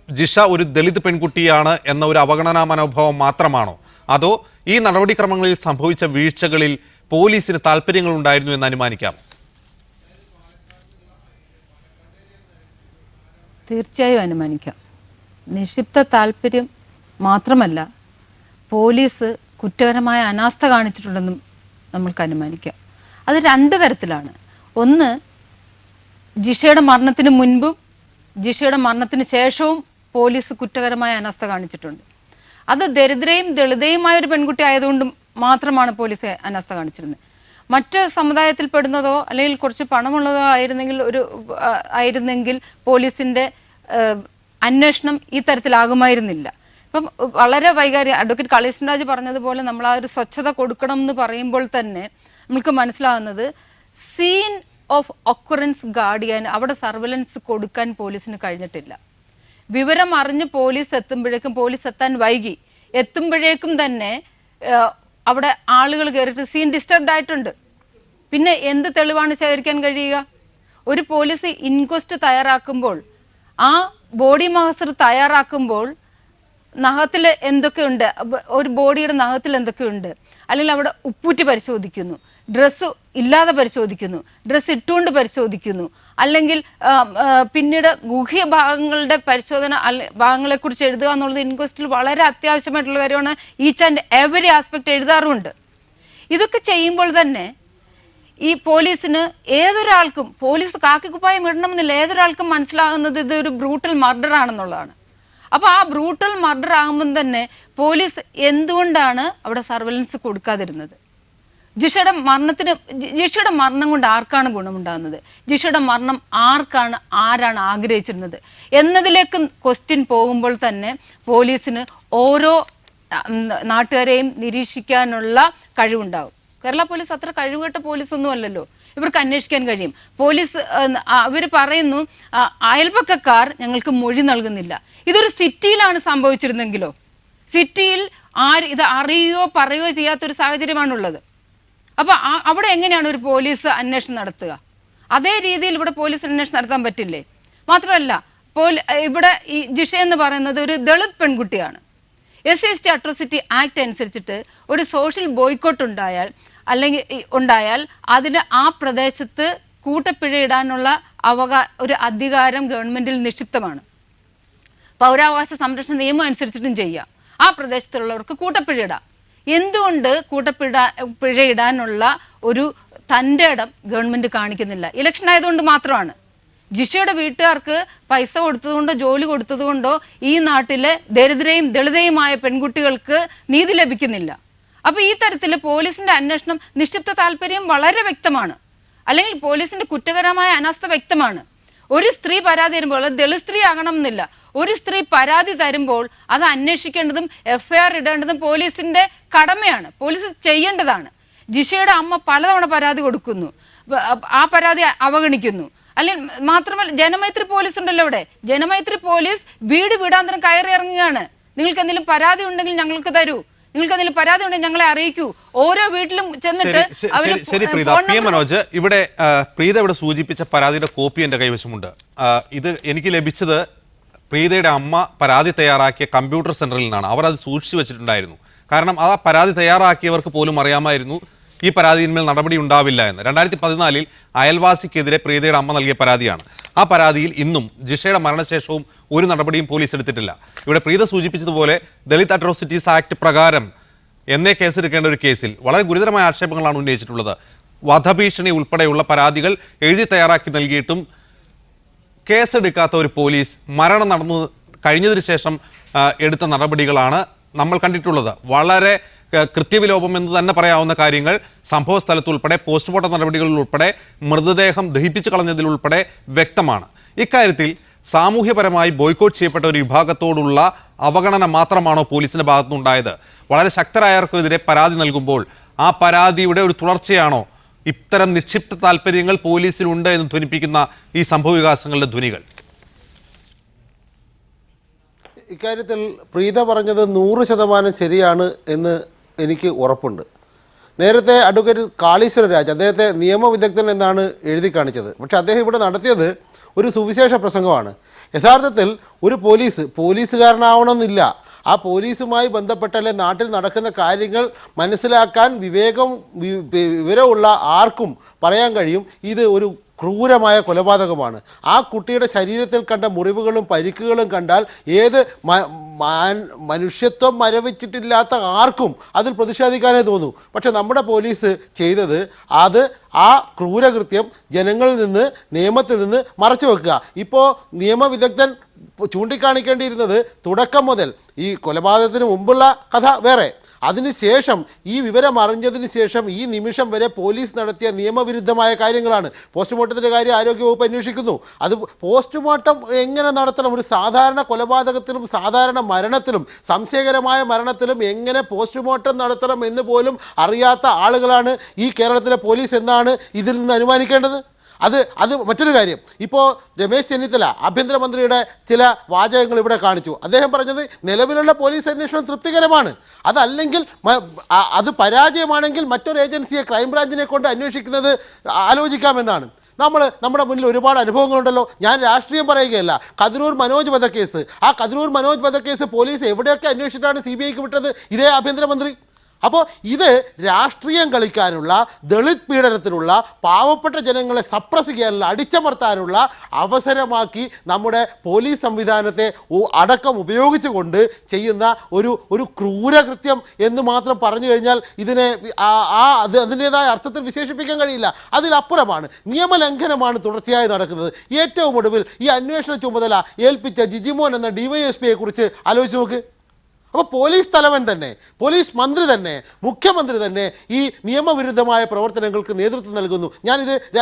ജിഷ ഒരു ദളിത് പെൺകുട്ടിയാണ് എന്ന ഒരു അവഗണനാ മനോഭാവം മാത്രമാണോ, അതോ ഈ നടപടിക്രമങ്ങളിൽ സംഭവിച്ച വീഴ്ചകളിൽ പോലീസിന് താല്പര്യങ്ങളുണ്ടായിരുന്നു എന്ന് അനുമാനിക്കാം? തീർച്ചയായും അനുമാനിക്കാം. നിക്ഷിപ്ത താല്പര്യം മാത്രമല്ല, പോലീസ് കുറ്റകരമായ അനാസ്ഥ കാണിച്ചിട്ടുണ്ടെന്നും നമ്മൾക്ക് അനുമാനിക്കാം. അത് രണ്ട് തരത്തിലാണ്. ഒന്ന്, ജിഷയുടെ മരണത്തിന് മുൻപും ജിഷയുടെ മരണത്തിന് ശേഷവും പോലീസ് കുറ്റകരമായ അനാസ്ഥ കാണിച്ചിട്ടുണ്ട്. അത് ദരിദ്രയും ദളിതയുമായ ഒരു പെൺകുട്ടി ആയതുകൊണ്ട് മാത്രമാണ് പോലീസ് അനാസ്ഥ കാണിച്ചിരുന്നത്. മറ്റ് സമുദായത്തിൽപ്പെടുന്നതോ അല്ലെങ്കിൽ കുറച്ച് പണമുള്ളതോ ആയിരുന്നെങ്കിൽ പോലീസിൻ്റെ അന്വേഷണം ഈ തരത്തിലാകുമായിരുന്നില്ല. ഇപ്പം വളരെ വൈകാരിക അഡ്വക്കേറ്റ് കളീഷൻ രാജ് പറഞ്ഞതുപോലെ നമ്മൾ ആ ഒരു സ്വച്ഛത കൊടുക്കണം എന്ന് പറയുമ്പോൾ തന്നെ നമുക്ക് മനസ്സിലാകുന്നത് സീൻ ഓഫ് ഒക്കുറൻസ് ഗാർഡ് ചെയ്യാൻ അവിടെ സർവൈലൻസ് കൊടുക്കാൻ പോലീസിന് കഴിഞ്ഞിട്ടില്ല. വിവരം അറിഞ്ഞ് പോലീസ് എത്തുമ്പോഴേക്കും, പോലീസ് എത്താൻ വൈകി, എത്തുമ്പോഴേക്കും തന്നെ അവിടെ ആളുകൾ കയറിയിട്ട് സീൻ ഡിസ്റ്റർബ്ഡ് ആയിട്ടുണ്ട്. പിന്നെ എന്ത് തെളിവാണ് ശേഖരിക്കാൻ കഴിയുക? ഒരു പോലീസ് ഇൻക്വസ്റ്റ് തയ്യാറാക്കുമ്പോൾ, ആ ബോഡി മഹസർ തയ്യാറാക്കുമ്പോൾ നഖത്തിൽ എന്തൊക്കെയുണ്ട്, ഒരു ബോഡിയുടെ നഖത്തിൽ എന്തൊക്കെയുണ്ട്, അല്ലെങ്കിൽ അവിടെ ഉപ്പൂറ്റി പരിശോധിക്കുന്നു, ഡ്രസ്സ് ഇല്ലാതെ പരിശോധിക്കുന്നു, ഡ്രസ്സ് ഇട്ടുകൊണ്ട് പരിശോധിക്കുന്നു, അല്ലെങ്കിൽ പിന്നീട് ഗുഹ്യ ഭാഗങ്ങളുടെ പരിശോധന ഭാഗങ്ങളെക്കുറിച്ച് എഴുതുക എന്നുള്ളത് ഇൻക്വസ്റ്റിൽ വളരെ അത്യാവശ്യമായിട്ടുള്ള കാര്യമാണ്. ഈച്ച് ആൻഡ് എവറി ആസ്പെക്ട് എഴുതാറുമുണ്ട്. ഇതൊക്കെ ചെയ്യുമ്പോൾ തന്നെ ഈ പോലീസിന് ഏതൊരാൾക്കും, പോലീസ് കാക്കിക്കുപ്പായം ഇടണമെന്നില്ല, ഏതൊരാൾക്കും മനസ്സിലാകുന്നത് ഇതൊരു ബ്രൂട്ടൽ മർഡർ ആണെന്നുള്ളതാണ്. അപ്പോൾ ആ ബ്രൂട്ടൽ മർഡർ ആകുമ്പം തന്നെ പോലീസ് എന്തുകൊണ്ടാണ് അവിടെ സർവൈലൻസ് കൊടുക്കാതിരുന്നത്? ജിഷയുടെ മരണം കൊണ്ട് ആർക്കാണ് ഗുണമുണ്ടാകുന്നത്? ജിഷയുടെ മരണം ആരാണ് ആഗ്രഹിച്ചിരുന്നത് എന്നതിലേക്ക് ക്വസ്റ്റ്യൻ പോകുമ്പോൾ തന്നെ പോലീസിന് ഓരോ നാട്ടുകാരെയും നിരീക്ഷിക്കാനുള്ള കഴിവുണ്ടാവും. കേരള പോലീസ് അത്ര കഴിവുകെട്ട പോലീസൊന്നും അല്ലല്ലോ. ഇവർക്ക് അന്വേഷിക്കാൻ കഴിയും. പോലീസ് അവർ പറയുന്നു അയൽപക്കക്കാർ ഞങ്ങൾക്ക് മൊഴി നൽകുന്നില്ല. ഇതൊരു സിറ്റിയിലാണ് സംഭവിച്ചിരുന്നെങ്കിലോ, സിറ്റിയിൽ ഇത് അറിയുകയോ പറയുകയോ ചെയ്യാത്തൊരു സാഹചര്യമാണുള്ളത്. അപ്പോൾ അവിടെ എങ്ങനെയാണ് ഒരു പോലീസ് അന്വേഷണം നടത്തുക? അതേ രീതിയിൽ ഇവിടെ പോലീസ് അന്വേഷണം നടത്താൻ പറ്റില്ലേ? മാത്രമല്ല, ഇവിടെ ഈ ജിഷ എന്ന് പറയുന്നത് ഒരു ദളിത് പെൺകുട്ടിയാണ്. SC അട്രോസിറ്റി ആക്ട് അനുസരിച്ചിട്ട് ഒരു സോഷ്യൽ ബോയ്ക്കോട്ട് ഉണ്ടായാൽ അതിന് ആ പ്രദേശത്ത് കൂട്ടപ്പിഴ ഇടാനുള്ള ഒരു അധികാരം ഗവൺമെന്റിൽ നിക്ഷിപ്തമാണ്. പൗരാവകാശ സംരക്ഷണ നിയമം അനുസരിച്ചിട്ടും ചെയ്യാം. ആ പ്രദേശത്തുള്ളവർക്ക് കൂട്ടപ്പിഴ ഇടാം. എന്തുകൊണ്ട് കൂട്ടപ്പിഴ ഇടാനുള്ള ഒരു തൻ്റെ ഇടം ഗവൺമെന്റ് കാണിക്കുന്നില്ല? ഇലക്ഷൻ ആയതുകൊണ്ട് മാത്രമാണ്. ജിഷയുടെ വീട്ടുകാർക്ക് പൈസ കൊടുത്തതുകൊണ്ടോ ജോലി കൊടുത്തതുകൊണ്ടോ ഈ നാട്ടിലെ ദരിദ്രയും ദളിതയുമായ പെൺകുട്ടികൾക്ക് നീതി ലഭിക്കുന്നില്ല. അപ്പോൾ ഈ തരത്തിൽ പോലീസിന്റെ അന്വേഷണം നിക്ഷിപ്ത താല്പര്യം വളരെ വ്യക്തമാണ്, അല്ലെങ്കിൽ പോലീസിന്റെ കുറ്റകരമായ അനാസ്ഥ വ്യക്തമാണ്. ഒരു സ്ത്രീ പരാതി തരുമ്പോൾ, അത് ദളിത് സ്ത്രീ ആകണം എന്നില്ല, ഒരു സ്ത്രീ പരാതി തരുമ്പോൾ അത് അന്വേഷിക്കേണ്ടതും FIR ഇടേണ്ടതും പോലീസിന്റെ കടമയാണ്, പോലീസ് ചെയ്യേണ്ടതാണ്. ജിഷയുടെ അമ്മ പലതവണ പരാതി കൊടുക്കുന്നു, ആ പരാതി അവഗണിക്കുന്നു. അല്ലെങ്കിൽ മാത്രമല്ല, ജനമൈത്രി പോലീസ് ഉണ്ടല്ലോ ഇവിടെ. ജനമൈത്രി പോലീസ് വീട് വീടാന്തരം കയറി ഇറങ്ങുകയാണ്. നിങ്ങൾക്ക് എന്തെങ്കിലും പരാതി ഉണ്ടെങ്കിൽ ഞങ്ങൾക്ക് തരൂ, നിങ്ങൾക്ക് എന്തെങ്കിലും പരാതി ഉണ്ടെങ്കിൽ ഞങ്ങളെ അറിയിക്കൂ. ഓരോ വീട്ടിലും ചെന്നിട്ട് ശരി പ്രീത. PM മനോജ്, ഇവിടെ പ്രീത ഇവിടെ സൂചിപ്പിച്ച പരാതിയുടെ കോപ്പി എൻ്റെ കൈവശമുണ്ട്. ഇത് എനിക്ക് ലഭിച്ചത് പ്രീതയുടെ അമ്മ പരാതി തയ്യാറാക്കിയ കമ്പ്യൂട്ടർ സെന്ററിൽ നിന്നാണ്. അവർ അത് സൂക്ഷിച്ചു വെച്ചിട്ടുണ്ടായിരുന്നു. കാരണം ആ പരാതി തയ്യാറാക്കിയവർക്ക് പോലും അറിയാമായിരുന്നു ഈ പരാതിയിന്മേൽ നടപടി ഉണ്ടാവില്ല എന്ന്. 2014 അയൽവാസിക്കെതിരെ പ്രീതയുടെ അമ്മ നൽകിയ പരാതിയാണ്. ആ പരാതിയിൽ ഇന്നും ജിഷയുടെ മരണശേഷവും ഒരു നടപടിയും പോലീസ് എടുത്തിട്ടില്ല. ഇവിടെ പ്രീത സൂചിപ്പിച്ചതുപോലെ ദളിത് അട്രോസിറ്റീസ് ആക്ട് പ്രകാരം എന്നേ കേസെടുക്കേണ്ട ഒരു കേസിൽ വളരെ ഗുരുതരമായ ആക്ഷേപങ്ങളാണ് ഉന്നയിച്ചിട്ടുള്ളത്. വധഭീഷണി ഉൾപ്പെടെയുള്ള പരാതികൾ എഴുതി തയ്യാറാക്കി നൽകിയിട്ടും കേസെടുക്കാത്ത ഒരു പോലീസ് മരണം നടന്നു കഴിഞ്ഞതിന് ശേഷം എടുത്ത നടപടികളാണ് നമ്മൾ കണ്ടിട്ടുള്ളത്. വളരെ കൃത്യവിലോപം എന്ന് തന്നെ പറയാവുന്ന കാര്യങ്ങൾ സംഭവ സ്ഥലത്തുൾപ്പെടെ പോസ്റ്റ്മോർട്ടം നടപടികളിൽ ഉൾപ്പെടെ മൃതദേഹം ദഹിപ്പിച്ചു കളഞ്ഞതിലുൾപ്പെടെ വ്യക്തമാണ്. ഇക്കാര്യത്തിൽ സാമൂഹ്യപരമായി ബോയ്ക്കോട്ട് ചെയ്യപ്പെട്ട ഒരു വിഭാഗത്തോടുള്ള അവഗണന മാത്രമാണോ പോലീസിന്റെ ഭാഗത്തുനിന്നുണ്ടായത്? വളരെ ശക്തരായവർക്കെതിരെ പരാതി നൽകുമ്പോൾ ആ പരാതിയുടെ ഒരു തുടർച്ചയാണോ ഇത്തരം നിക്ഷിപ്ത താല്പര്യങ്ങൾ പോലീസിലുണ്ട് എന്ന് ധ്വനിപ്പിക്കുന്ന ഈ സംഭവ വികാസങ്ങളുടെ ധ്വനികൾ? ഇക്കാര്യത്തിൽ പ്രീത പറഞ്ഞത് 100% ശരിയാണ് എന്ന് എനിക്ക് ഉറപ്പുണ്ട്. നേരത്തെ അഡ്വക്കേറ്റ് കാളീശ്വര രാജ് അദ്ദേഹത്തെ നിയമവിദഗ്ധൻ എന്നാണ് എഴുതി കാണിച്ചത്. പക്ഷേ അദ്ദേഹം ഇവിടെ നടത്തിയത് ഒരു സുവിശേഷ പ്രസംഗമാണ്. യഥാർത്ഥത്തിൽ ഒരു പോലീസുകാരനാവണമെന്നില്ല, ആ പോലീസുമായി ബന്ധപ്പെട്ടല്ലേ നാട്ടിൽ നടക്കുന്ന കാര്യങ്ങൾ മനസ്സിലാക്കാൻ വിവരമുള്ള ആർക്കും പറയാൻ കഴിയും ഇത് ഒരു ക്രൂരമായ കൊലപാതകമാണ്. ആ കുട്ടിയുടെ ശരീരത്തിൽ കണ്ട മുറിവുകളും പരിക്കുകളും കണ്ടാൽ ഏത് മനുഷ്യത്വം മരവിച്ചിട്ടില്ലാത്ത ആർക്കും അതിൽ പ്രതിഷേധിക്കാനേ തോന്നൂ. പക്ഷെ നമ്മുടെ പോലീസ് ചെയ്തത് ആ ക്രൂരകൃത്യം ജനങ്ങളിൽ നിന്ന്, നിയമത്തിൽ നിന്ന് മറച്ചു വെക്കുക. ഇപ്പോൾ നിയമവിദഗ്ധൻ ചൂണ്ടിക്കാണിക്കേണ്ടിയിരുന്നത് തുടക്കം മുതൽ ഈ കൊലപാതകത്തിന് മുമ്പുള്ള കഥ വേറെ, അതിനുശേഷം ഈ വിവരം അറിഞ്ഞതിന് ശേഷം ഈ നിമിഷം വരെ പോലീസ് നടത്തിയ നിയമവിരുദ്ധമായ കാര്യങ്ങളാണ്. പോസ്റ്റ്മോർട്ടത്തിൻ്റെ കാര്യം ആരോഗ്യവകുപ്പ് അന്വേഷിക്കുന്നു. അത് പോസ്റ്റ്മോർട്ടം എങ്ങനെ നടത്തണം? ഒരു സാധാരണ കൊലപാതകത്തിലും സാധാരണ മരണത്തിലും സംശയകരമായ മരണത്തിലും എങ്ങനെ പോസ്റ്റ്മോർട്ടം നടത്തണം എന്ന് പോലും അറിയാത്ത ആളുകളാണ് ഈ കേരളത്തിലെ പോലീസ് എന്നാണ് ഇതിൽ നിന്ന് അനുമാനിക്കേണ്ടത്. അത് മറ്റൊരു കാര്യം. ഇപ്പോൾ രമേശ് ചെന്നിത്തല ആഭ്യന്തരമന്ത്രിയുടെ ചില വാചകങ്ങൾ ഇവിടെ കാണിച്ചു. അദ്ദേഹം പറഞ്ഞത് നിലവിലുള്ള പോലീസ് അന്വേഷണം തൃപ്തികരമാണ്, അതല്ലെങ്കിൽ അത് പരാജയമാണെങ്കിൽ മറ്റൊരു ഏജൻസിയെ ക്രൈംബ്രാഞ്ചിനെ കൊണ്ട് അന്വേഷിക്കുന്നത് ആലോചിക്കാമെന്നാണ്. നമ്മുടെ മുന്നിൽ ഒരുപാട് അനുഭവങ്ങളുണ്ടല്ലോ. ഞാൻ രാഷ്ട്രീയം പറയുകയല്ല. കതിരൂർ മനോജ് വധക്കേസ്, ആ കതിരൂർ മനോജ് വധക്കേസ് പോലീസ് എവിടെയൊക്കെ അന്വേഷിച്ചിട്ടാണ് CBIക്ക് വിട്ടത്? ഇതേ ആഭ്യന്തരമന്ത്രി. അപ്പോൾ ഇത് രാഷ്ട്രീയം കളിക്കാനുള്ള, ദളിത് പീഡനത്തിനുള്ള, പാവപ്പെട്ട ജനങ്ങളെ സപ്രസ് ചെയ്യാനുള്ള, അടിച്ചമർത്താനുള്ള അവസരമാക്കി നമ്മുടെ പോലീസ് സംവിധാനത്തെ അടക്കം ഉപയോഗിച്ചുകൊണ്ട് ചെയ്യുന്ന ഒരു ക്രൂരകൃത്യം എന്ന് മാത്രം പറഞ്ഞു കഴിഞ്ഞാൽ ഇതിനെ അതിൻ്റേതായ അർത്ഥത്തിൽ വിശേഷിപ്പിക്കാൻ കഴിയില്ല. അതിലപ്പുറമാണ്, നിയമലംഘനമാണ് തുടർച്ചയായി നടക്കുന്നത്. ഏറ്റവും ഒടുവിൽ ഈ അന്വേഷണ ചുമതല ഏൽപ്പിച്ച ജിജിമോൻ എന്ന DYSPയെ കുറിച്ച് ആലോചിച്ച് നോക്ക്. അപ്പോൾ പോലീസ് തലവൻ തന്നെ, പോലീസ് മന്ത്രി തന്നെ, മുഖ്യമന്ത്രി തന്നെ ഈ നിയമവിരുദ്ധമായ പ്രവർത്തനങ്ങൾക്ക് നേതൃത്വം നൽകുന്നു.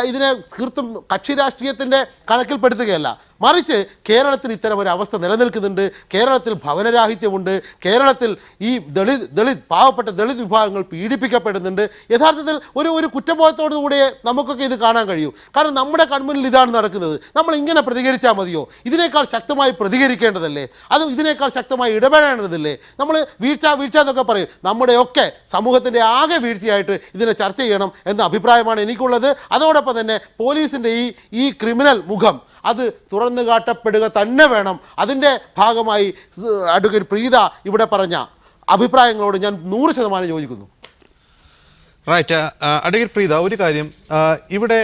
ഇതിനെ തീർത്തും കക്ഷി രാഷ്ട്രീയത്തിൻ്റെ കണക്കിൽപ്പെടുത്തുകയല്ല, മറിച്ച് കേരളത്തിൽ ഇത്തരം ഒരു അവസ്ഥ നിലനിൽക്കുന്നുണ്ട്. കേരളത്തിൽ ഭവനരാഹിത്യമുണ്ട്. കേരളത്തിൽ ഈ ദളിത് പാവപ്പെട്ട ദളിത് വിഭാഗങ്ങൾ പീഡിപ്പിക്കപ്പെടുന്നുണ്ട്. യഥാർത്ഥത്തിൽ ഒരു കുറ്റബോധത്തോടുകൂടെ നമുക്കൊക്കെ ഇത് കാണാൻ കഴിയും. കാരണം നമ്മുടെ കൺമുന്നിൽ ഇതാണ് നടക്കുന്നത്. നമ്മൾ ഇങ്ങനെ പ്രതികരിച്ചാൽ മതിയോ? ഇതിനേക്കാൾ ശക്തമായി പ്രതികരിക്കേണ്ടതല്ലേ? അത് ഇതിനേക്കാൾ ശക്തമായി ഇടപെടേണ്ടതല്ലേ? നമ്മൾ വീഴ്ച എന്നൊക്കെ പറയും. നമ്മുടെയൊക്കെ സമൂഹത്തിൻ്റെ ആകെ വീഴ്ചയായിട്ട് ഇതിനെ ചർച്ച ചെയ്യണം എന്ന അഭിപ്രായമാണ് എനിക്കുള്ളത്. അതോടൊപ്പം തന്നെ പോലീസിൻ്റെ ഈ ക്രിമിനൽ മുഖം അത് തുറന്നു കാട്ടപ്പെടുക തന്നെ വേണം. അതിൻ്റെ ഭാഗമായി അഡ്വക്കേറ്റ് പ്രീത ഇവിടെ പറഞ്ഞ അഭിപ്രായങ്ങളോട് ഞാൻ 100% യോജിക്കുന്നു. റൈറ്റ്. അഡ്വക്കേറ്റ് പ്രീത, ഒരു കാര്യം, ഇവിടെ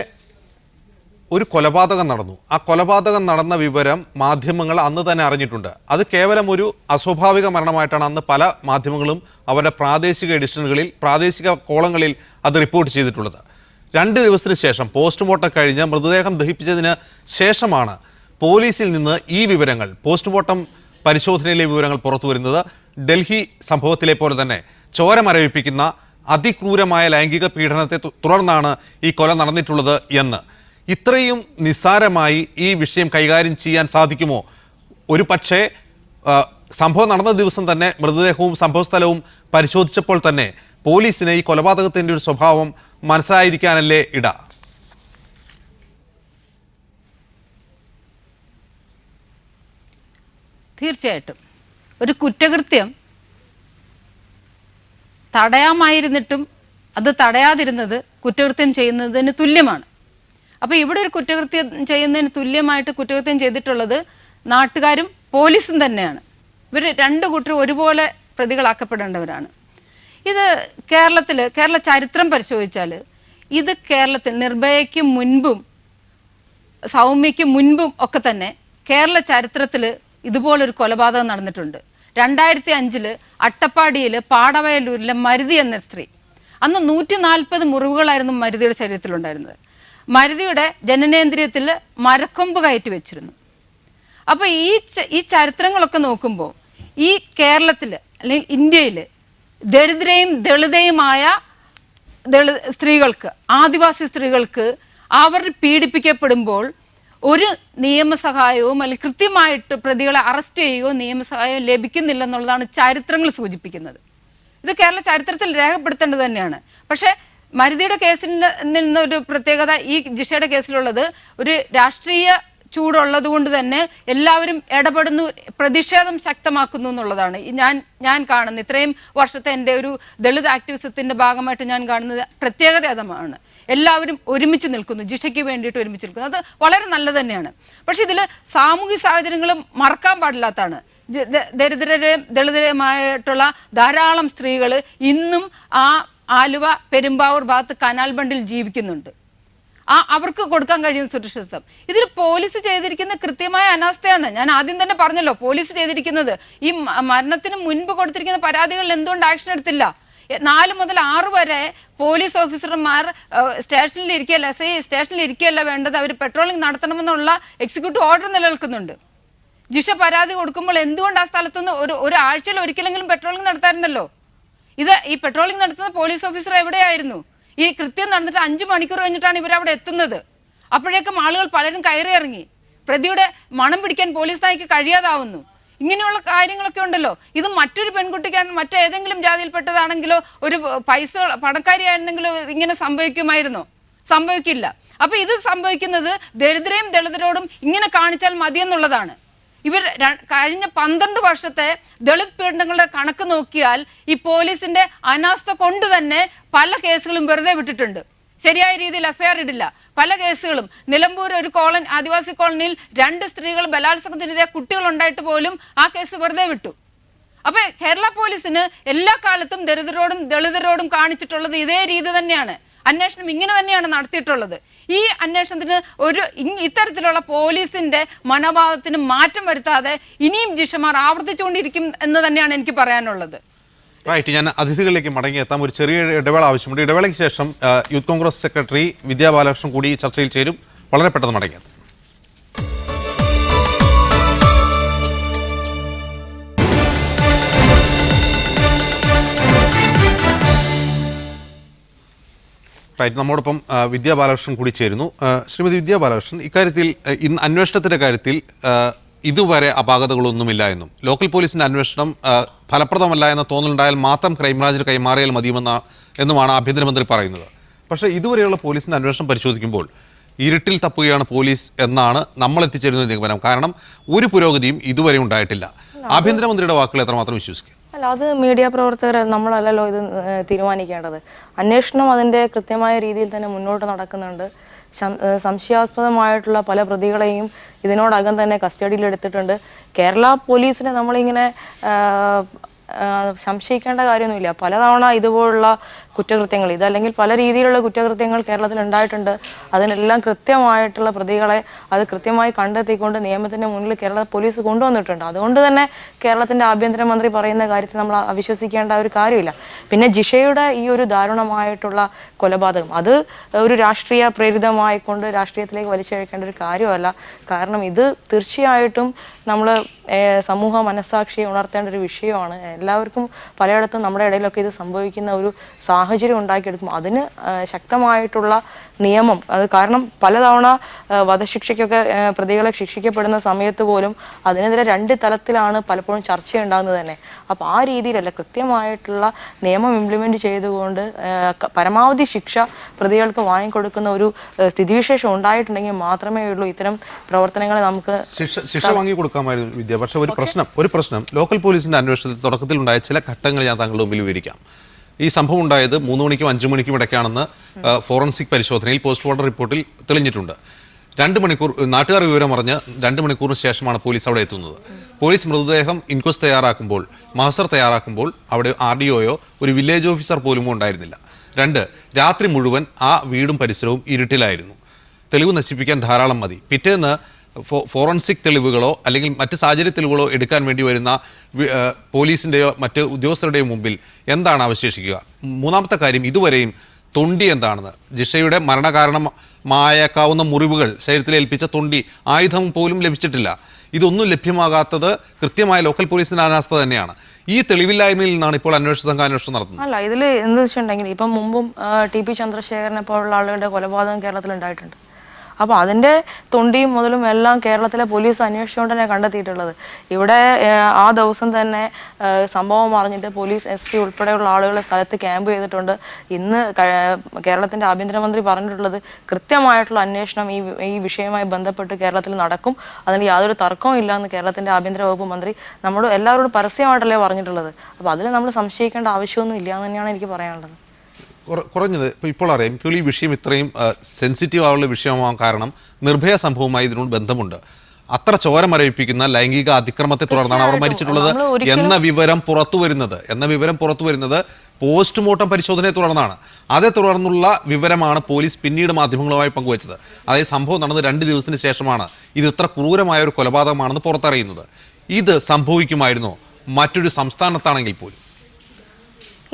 ഒരു കൊലപാതകം നടന്നു. ആ കൊലപാതകം നടന്ന വിവരം മാധ്യമങ്ങൾ അന്ന് തന്നെ അറിഞ്ഞിട്ടുണ്ട്. അത് കേവലം ഒരു അസ്വാഭാവിക മരണമായിട്ടാണ് അന്ന് പല മാധ്യമങ്ങളും അവരുടെ പ്രാദേശിക എഡിഷനുകളിൽ, പ്രാദേശിക കോളങ്ങളിൽ അത് റിപ്പോർട്ട് ചെയ്തിട്ടുള്ളത്. 2 ദിവസത്തിന് ശേഷം പോസ്റ്റ്മോർട്ടം കഴിഞ്ഞ് മൃതദേഹം ദഹിപ്പിച്ചതിന് ശേഷമാണ് പോലീസിൽ നിന്ന് ഈ വിവരങ്ങൾ, പോസ്റ്റ്മോർട്ടം പരിശോധനയിലെ വിവരങ്ങൾ പുറത്തു വരുന്നത്. ഡൽഹി സംഭവത്തിലെ പോലെ തന്നെ ചോര മരവിപ്പിക്കുന്ന അതിക്രൂരമായ ലൈംഗിക പീഡനത്തെ തുടർന്നാണ് ഈ കൊല നടന്നിട്ടുള്ളത് എന്ന്. ഇത്രയും നിസ്സാരമായി ഈ വിഷയം കൈകാര്യം ചെയ്യാൻ സാധിക്കുമോ? ഒരു പക്ഷേ സംഭവം നടന്ന ദിവസം തന്നെ മൃതദേഹവും സംഭവസ്ഥലവും പരിശോധിച്ചപ്പോൾ തന്നെ പോലീസിന് ഈ കൊലപാതകത്തിൻ്റെ ഒരു സ്വഭാവം മനസ്സിലായിരിക്കാനല്ലേ ഇട? തീർച്ചയായിട്ടും ഒരു കുറ്റകൃത്യം തടയാമായിരുന്നിട്ടും അത് തടയാതിരുന്നത് കുറ്റകൃത്യം ചെയ്യുന്നതിന് തുല്യമാണ്. അപ്പോൾ ഇവിടെ ഒരു കുറ്റകൃത്യം ചെയ്യുന്നതിന് തുല്യമായിട്ട് കുറ്റകൃത്യം ചെയ്തിട്ടുള്ളത് നാട്ടുകാരും പോലീസും തന്നെയാണ്. ഇവർ 2 കൂട്ടരും ഒരുപോലെ പ്രതികളാക്കപ്പെടേണ്ടവരാണ്. ഇത് കേരള ചരിത്രം പരിശോധിച്ചാൽ ഇത് കേരളത്തിൽ നിർഭയയ്ക്ക് മുൻപും സൗമ്യയ്ക്ക് മുൻപും ഒക്കെ തന്നെ കേരള ചരിത്രത്തിൽ ഇതുപോലൊരു കൊലപാതകം നടന്നിട്ടുണ്ട്. 2005 അട്ടപ്പാടിയിൽ പാടവയലൂരിലെ മരുതി എന്ന സ്ത്രീ, അന്ന് 140 മുറിവുകളായിരുന്നു മരുതിയുടെ ശരീരത്തിലുണ്ടായിരുന്നത്. മരുതിയുടെ ജനനേന്ദ്രിയത്തിൽ മരക്കൊമ്പ് കയറ്റി വെച്ചിരുന്നു. അപ്പോൾ ഈ ചരിത്രങ്ങളൊക്കെ നോക്കുമ്പോൾ ഈ കേരളത്തിൽ അല്ലെങ്കിൽ ഇന്ത്യയിൽ ദരിദ്രയും ദളിതയുമായ സ്ത്രീകൾക്ക്, ആദിവാസി സ്ത്രീകൾക്ക് അവർ പീഡിപ്പിക്കപ്പെടുമ്പോൾ ഒരു നിയമസഹായവും അല്ലെങ്കിൽ കൃത്യമായിട്ട് പ്രതികളെ അറസ്റ്റ് ചെയ്യുകയോ നിയമസഹായം ലഭിക്കുന്നില്ലെന്നുള്ളതാണ് ചരിത്രങ്ങൾ സൂചിപ്പിക്കുന്നത്. ഇത് കേരള ചരിത്രത്തിൽ രേഖപ്പെടുത്തേണ്ടത് തന്നെയാണ്. പക്ഷേ മരുതിയുടെ കേസിൽ നിന്നൊരു പ്രത്യേകത ഈ ജിഷയുടെ കേസിലുള്ളത്, ഒരു രാഷ്ട്രീയ ചൂടുള്ളത് കൊണ്ട് തന്നെ എല്ലാവരും ഇടപെടുന്നു, പ്രതിഷേധം ശക്തമാക്കുന്നു എന്നുള്ളതാണ് ഞാൻ കാണുന്നത്. ഇത്രയും വർഷത്തെ എൻ്റെ ഒരു ദളിത് ആക്ടിവിസത്തിൻ്റെ ഭാഗമായിട്ട് ഞാൻ കാണുന്നത് പ്രത്യേകത അതാണ്. എല്ലാവരും ഒരുമിച്ച് നിൽക്കുന്നു, ജിഷയ്ക്ക് വേണ്ടിയിട്ട് ഒരുമിച്ച് നിൽക്കുന്നു. അത് വളരെ നല്ലത് തന്നെയാണ്. പക്ഷെ ഇതിൽ സാമൂഹിക സാഹചര്യങ്ങളും മറക്കാൻ പാടില്ലാത്തതാണ്. ദളിതരുമായിട്ടുള്ള ധാരാളം സ്ത്രീകൾ ഇന്നും ആ ആലുവ പെരുമ്പാവൂർ ഭാഗത്ത് കനാൽ ബണ്ടിൽ ജീവിക്കുന്നുണ്ട്. അവർക്ക് കൊടുക്കാൻ കഴിയുന്ന സുരക്ഷിതത്വം. ഇതിൽ പോലീസ് ചെയ്തിരിക്കുന്ന കൃത്യമായ അനാസ്ഥയാണ്. ഞാൻ ആദ്യം തന്നെ പറഞ്ഞല്ലോ, പോലീസ് ചെയ്തിരിക്കുന്നത് ഈ മരണത്തിന് മുൻപ് കൊടുത്തിരിക്കുന്ന പരാതികളിൽ എന്തുകൊണ്ട് ആക്ഷൻ എടുത്തില്ല? 4 മുതൽ 6 വരെ പോലീസ് ഓഫീസർമാർ സ്റ്റേഷനിൽ ഇരിക്കുകയല്ല, SI സ്റ്റേഷനിൽ ഇരിക്കുകയല്ല വേണ്ടത്, അവർ പെട്രോളിംഗ് നടത്തണമെന്നുള്ള എക്സിക്യൂട്ടീവ് ഓർഡർ നിലനിൽക്കുന്നുണ്ട്. ജിഷ പരാതി കൊടുക്കുമ്പോൾ എന്തുകൊണ്ട് ആ സ്ഥലത്തുനിന്ന് ഒരാഴ്ചയിൽ ഒരിക്കലെങ്കിലും പെട്രോളിംഗ് നടത്താറുണ്ടല്ലോ? ഈ പെട്രോളിംഗ് നടത്തുന്ന പോലീസ് ഓഫീസർ എവിടെയായിരുന്നു? ഈ കൃത്യം നടന്നിട്ട് 5 മണിക്കൂർ കഴിഞ്ഞിട്ടാണ് ഇവരവിടെ എത്തുന്നത്. അപ്പോഴേക്കും ആളുകൾ പലരും കയറി ഇറങ്ങി. പ്രതിയുടെ മണം പിടിക്കാൻ പോലീസ് നായ്ക്ക് കഴിയാതാവുന്നു. ഇങ്ങനെയുള്ള കാര്യങ്ങളൊക്കെ ഉണ്ടല്ലോ. ഇത് മറ്റൊരു പെൺകുട്ടിക്ക് മറ്റേതെങ്കിലും ജാതിയിൽപ്പെട്ടതാണെങ്കിലോ ഒരു പണക്കാരിയായിരുന്നെങ്കിലോ ഇങ്ങനെ സംഭവിക്കുമായിരുന്നോ? സംഭവിക്കില്ല. അപ്പൊ ഇത് സംഭവിക്കുന്നത് ദരിദ്രയും ദളിതരോടും ഇങ്ങനെ കാണിച്ചാൽ മതിയെന്നുള്ളതാണ്. ഇവർ കഴിഞ്ഞ 12 വർഷത്തെ ദളിത് പീഡനങ്ങളുടെ കണക്ക് നോക്കിയാൽ ഈ പോലീസിന്റെ അനാസ്ഥ കൊണ്ട് തന്നെ പല കേസുകളും വെറുതെ വിട്ടിട്ടുണ്ട്. ശരിയായ രീതിയിൽ FIR ഇടില്ല. പല കേസുകളും നിലമ്പൂർ ഒരു ആദിവാസി കോളനിയിൽ 2 സ്ത്രീകൾ ബലാത്സംഗത്തിനെതിരെ കുട്ടികൾ ഉണ്ടായിട്ട് പോലും ആ കേസ് വെറുതെ വിട്ടു. അപ്പൊ കേരള പോലീസിന് എല്ലാ കാലത്തും ദരിദ്രരോടും ദളിതരോടും കാണിച്ചിട്ടുള്ളത് ഇതേ രീതി തന്നെയാണ്. അന്വേഷണം ഇങ്ങനെ തന്നെയാണ് നടത്തിയിട്ടുള്ളത്. ഈ അന്വേഷണത്തിന് ഇത്തരത്തിലുള്ള പോലീസിന്റെ മനോഭാവത്തിന് മാറ്റം വരുത്താതെ ഇനിയും ജിഷമാർ ആവർത്തിച്ചുകൊണ്ടിരിക്കും എന്ന് തന്നെയാണ് എനിക്ക് പറയാനുള്ളത്. റൈറ്റ്, ഞാൻ അതിഥികളിലേക്ക് മടങ്ങിയെത്താം. ഒരു ചെറിയ ഇടവേള ആവശ്യമുണ്ട്. ഇടവേളയ്ക്ക് ശേഷം യൂത്ത് കോൺഗ്രസ് സെക്രട്ടറി വിദ്യാ ബാലകൃഷ്ണൻ കൂടി ഈ ചർച്ചയിൽ ചേരും. വളരെ പെട്ടെന്ന് മടങ്ങിയെത്താം. റൈറ്റ്, നമ്മോടൊപ്പം വിദ്യാ ബാലകൃഷ്ണൻ കൂടി ചേരുന്നു. ശ്രീമതി വിദ്യാ ബാലകൃഷ്ണൻ, ഇക്കാര്യത്തിൽ ഇന്ന് അന്വേഷണത്തിൻ്റെ കാര്യത്തിൽ ഇതുവരെ അപാകതകളൊന്നുമില്ല എന്നും ലോക്കൽ പോലീസിൻ്റെ അന്വേഷണം ഫലപ്രദമല്ല എന്ന തോന്നലുണ്ടായാൽ മാത്രം ക്രൈംബ്രാഞ്ചിന് കൈമാറിയാൽ എന്നുമാണ് ആഭ്യന്തരമന്ത്രി പറയുന്നത്. പക്ഷേ ഇതുവരെയുള്ള പോലീസിൻ്റെ അന്വേഷണം പരിശോധിക്കുമ്പോൾ ഇരുട്ടിൽ തപ്പുകയാണ് പോലീസ് എന്നാണ് നമ്മൾ എത്തിച്ചേരുന്ന നിഗമനം. കാരണം ഒരു പുരോഗതിയും ഇതുവരെ ഉണ്ടായിട്ടില്ല. ആഭ്യന്തരമന്ത്രിയുടെ വാക്കുകൾ എത്രമാത്രം വിശ്വസിക്കും? അല്ല, അത് മീഡിയ പ്രവർത്തകർ നമ്മളല്ലല്ലോ ഇത് തീരുമാനിക്കേണ്ടത്. അന്വേഷണം അതിൻ്റെ കൃത്യമായ രീതിയിൽ തന്നെ മുന്നോട്ട് നടക്കുന്നുണ്ട്. സംശയാസ്പദമായിട്ടുള്ള പല പ്രതികളെയും ഇതിനോടകം തന്നെ കസ്റ്റഡിയിലെടുത്തിട്ടുണ്ട്. കേരള പോലീസിനെ നമ്മളിങ്ങനെ സംശയിക്കേണ്ട കാര്യമൊന്നുമില്ല. പലതവണ ഇതുപോലുള്ള കുറ്റകൃത്യങ്ങൾ ഇതല്ലെങ്കിൽ പല രീതിയിലുള്ള കുറ്റകൃത്യങ്ങൾ കേരളത്തിൽ ഉണ്ടായിട്ടുണ്ട്. അതിനെല്ലാം കൃത്യമായിട്ടുള്ള പ്രതികളെ അത് കൃത്യമായി കണ്ടെത്തിക്കൊണ്ട് നിയമത്തിൻ്റെ മുന്നിൽ കേരള പോലീസ് കൊണ്ടുവന്നിട്ടുണ്ട്. അതുകൊണ്ട് തന്നെ കേരളത്തിൻ്റെ ആഭ്യന്തരമന്ത്രി പറയുന്ന കാര്യത്തിൽ നമ്മൾ അവിശ്വസിക്കേണ്ട ഒരു കാര്യമില്ല. പിന്നെ ജിഷയുടെ ഈ ഒരു ദാരുണമായിട്ടുള്ള കൊലപാതകം അത് ഒരു രാഷ്ട്രീയ പ്രേരിതമായിക്കൊണ്ട് രാഷ്ട്രീയത്തിലേക്ക് വലിച്ചഴക്കേണ്ട ഒരു കാര്യമല്ല. കാരണം ഇത് തീർച്ചയായിട്ടും നമ്മൾ സമൂഹ മനസ്സാക്ഷിയെ ഉണർത്തേണ്ട ഒരു വിഷയമാണ്. എല്ലാവർക്കും പലയിടത്തും നമ്മുടെ ഇടയിലൊക്കെ ഇത് സംഭവിക്കുന്ന ഒരു സാഹചര്യം ഉണ്ടാക്കിയെടുക്കും. അതിന് ശക്തമായിട്ടുള്ള നിയമം അത് കാരണം പലതവണ വധശിക്ഷയ്ക്കൊക്കെ പ്രതികളെ ശിക്ഷിക്കപ്പെടുന്ന സമയത്ത് പോലും അതിനെതിരെ 2 തലത്തിലാണ് പലപ്പോഴും ചർച്ചയുണ്ടാകുന്നത് തന്നെ. അപ്പോൾ ആ രീതിയിലല്ല, കൃത്യമായിട്ടുള്ള നിയമം ഇംപ്ലിമെൻറ്റ് ചെയ്തുകൊണ്ട് പരമാവധി ശിക്ഷ പ്രതികൾക്ക് വാങ്ങിക്കൊടുക്കുന്ന ഒരു സ്ഥിതിവിശേഷം ഉണ്ടായിട്ടുണ്ടെങ്കിൽ മാത്രമേ ഉള്ളൂ ഇത്തരം പ്രവർത്തനങ്ങളെ നമുക്ക് ശിക്ഷ വാങ്ങിക്കൊടുക്കാമായിരുന്നു വിദ്യ. പക്ഷേ ഒരു പ്രശ്നം ലോക്കൽ പോലീസിന്റെ അന്വേഷണത്തിൽ തുടക്കത്തിലുണ്ടായ ചില ഘട്ടങ്ങൾ ഞാൻ താങ്കളുടെ മുമ്പിൽ വിവരിക്കാം. ഈ സംഭവം ഉണ്ടായത് 3 മണിക്കും 5 മണിക്കും ഇടയ്ക്കാണെന്ന് ഫോറൻസിക് പരിശോധനയിൽ പോസ്റ്റ്മോർട്ടം റിപ്പോർട്ടിൽ തെളിഞ്ഞിട്ടുണ്ട്. 2 മണിക്കൂർ നാട്ടുകാർ വിവരം അറിഞ്ഞ് 2 മണിക്കൂറിന് ശേഷമാണ് പോലീസ് അവിടെ എത്തുന്നത്. പോലീസ് മൃതദേഹം ഇൻക്വസ്റ്റ് തയ്യാറാക്കുമ്പോൾ മഹസർ തയ്യാറാക്കുമ്പോൾ അവിടെ RDOയോ ഒരു വില്ലേജ് ഓഫീസർ പോലും ഉണ്ടായിരുന്നില്ല. 2, രാത്രി മുഴുവൻ ആ വീടും പരിസരവും ഇരുട്ടിലായിരുന്നു. തെളിവ് നശിപ്പിക്കാൻ ധാരാളം മതി. പിറ്റേന്ന് ഫോറൻസിക് തെളിവുകളോ അല്ലെങ്കിൽ മറ്റ് സാഹചര്യ തെളിവുകളോ എടുക്കാൻ വേണ്ടി വരുന്ന പോലീസിൻ്റെയോ മറ്റ് ഉദ്യോഗസ്ഥരുടെയോ മുമ്പിൽ എന്താണ് അവശേഷിക്കുക? മൂന്നാമത്തെ കാര്യം, ഇതുവരെയും തൊണ്ടി എന്താണെന്ന്, ജിഷയുടെ മരണകാരണമായേക്കാവുന്ന മുറിവുകൾ ശരീരത്തിലേൽപ്പിച്ച തൊണ്ടി, ആയുധം പോലും ലഭിച്ചിട്ടില്ല. ഇതൊന്നും ലഭ്യമാകാത്തത് കൃത്യമായ ലോക്കൽ പോലീസിന്റെ അനാസ്ഥ തന്നെയാണ്. ഈ തെളിവില്ലായ്മയിൽ നിന്നാണ് ഇപ്പോൾ അന്വേഷണ സംഘം അന്വേഷണം നടത്തുന്നത്. അല്ല, ഇതിൽ എന്താ വെച്ചിട്ടുണ്ടെങ്കിൽ ഇപ്പം മുമ്പും TP ചന്ദ്രശേഖരനെ പോലുള്ള ആളുകളുടെ കൊലപാതകം കേരളത്തിൽ ഉണ്ടായിട്ടുണ്ട്. അപ്പോൾ അതിൻ്റെ തൊണ്ടിയും മുതലും എല്ലാം കേരളത്തിലെ പോലീസ് അന്വേഷിച്ചു കൊണ്ട് തന്നെ കണ്ടെത്തിയിട്ടുള്ളത്. ഇവിടെ ആ ദിവസം തന്നെ സംഭവം അറിഞ്ഞിട്ട് പോലീസ് SP ഉൾപ്പെടെയുള്ള ആളുകളെ സ്ഥലത്ത് ക്യാമ്പ് ചെയ്തിട്ടുണ്ട്. ഇന്ന് കേരളത്തിൻ്റെ ആഭ്യന്തരമന്ത്രി പറഞ്ഞിട്ടുള്ളത് കൃത്യമായിട്ടുള്ള അന്വേഷണം ഈ വിഷയവുമായി ബന്ധപ്പെട്ട് കേരളത്തിൽ നടക്കും. അതിന് യാതൊരു തർക്കവും ഇല്ലയെന്ന് കേരളത്തിൻ്റെ ആഭ്യന്തര വകുപ്പ് മന്ത്രി നമ്മളോട് എല്ലാവരോടും പരസ്യമായിട്ടല്ലേ പറഞ്ഞിട്ടുള്ളത്. അപ്പോൾ അതിൽ നമ്മൾ സംശയിക്കേണ്ട ആവശ്യമൊന്നും ഇല്ല എന്ന് തന്നെയാണ് എനിക്ക് പറയാനുള്ളത്. കുറഞ്ഞത് ഇപ്പോൾ അറിയാം, ഇപ്പോൾ ഈ വിഷയം ഇത്രയും സെൻസിറ്റീവ് ആവുള്ള വിഷയമാകാൻ കാരണം നിർഭയ സംഭവവുമായി ഇതിനോട് ബന്ധമുണ്ട്. അത്ര ചോര മരവിപ്പിക്കുന്ന ലൈംഗിക അതിക്രമത്തെ തുടർന്നാണ് അവർ മരിച്ചിട്ടുള്ളത് എന്ന വിവരം പുറത്തു വരുന്നത് പോസ്റ്റ്മോർട്ടം പരിശോധനയെ തുടർന്നാണ്. അതേ തുടർന്നുള്ള വിവരമാണ് പോലീസ് പിന്നീട് മാധ്യമങ്ങളുമായി പങ്കുവച്ചത്. അതായത് സംഭവം നടന്ന് 2 ദിവസത്തിന് ശേഷമാണ് ഇത് ഇത്ര ക്രൂരമായ ഒരു കൊലപാതകമാണെന്ന് പുറത്തറിയുന്നത്. ഇത് സംഭവിക്കുമായിരുന്നോ മറ്റൊരു സംസ്ഥാനത്താണെങ്കിൽ പോലും?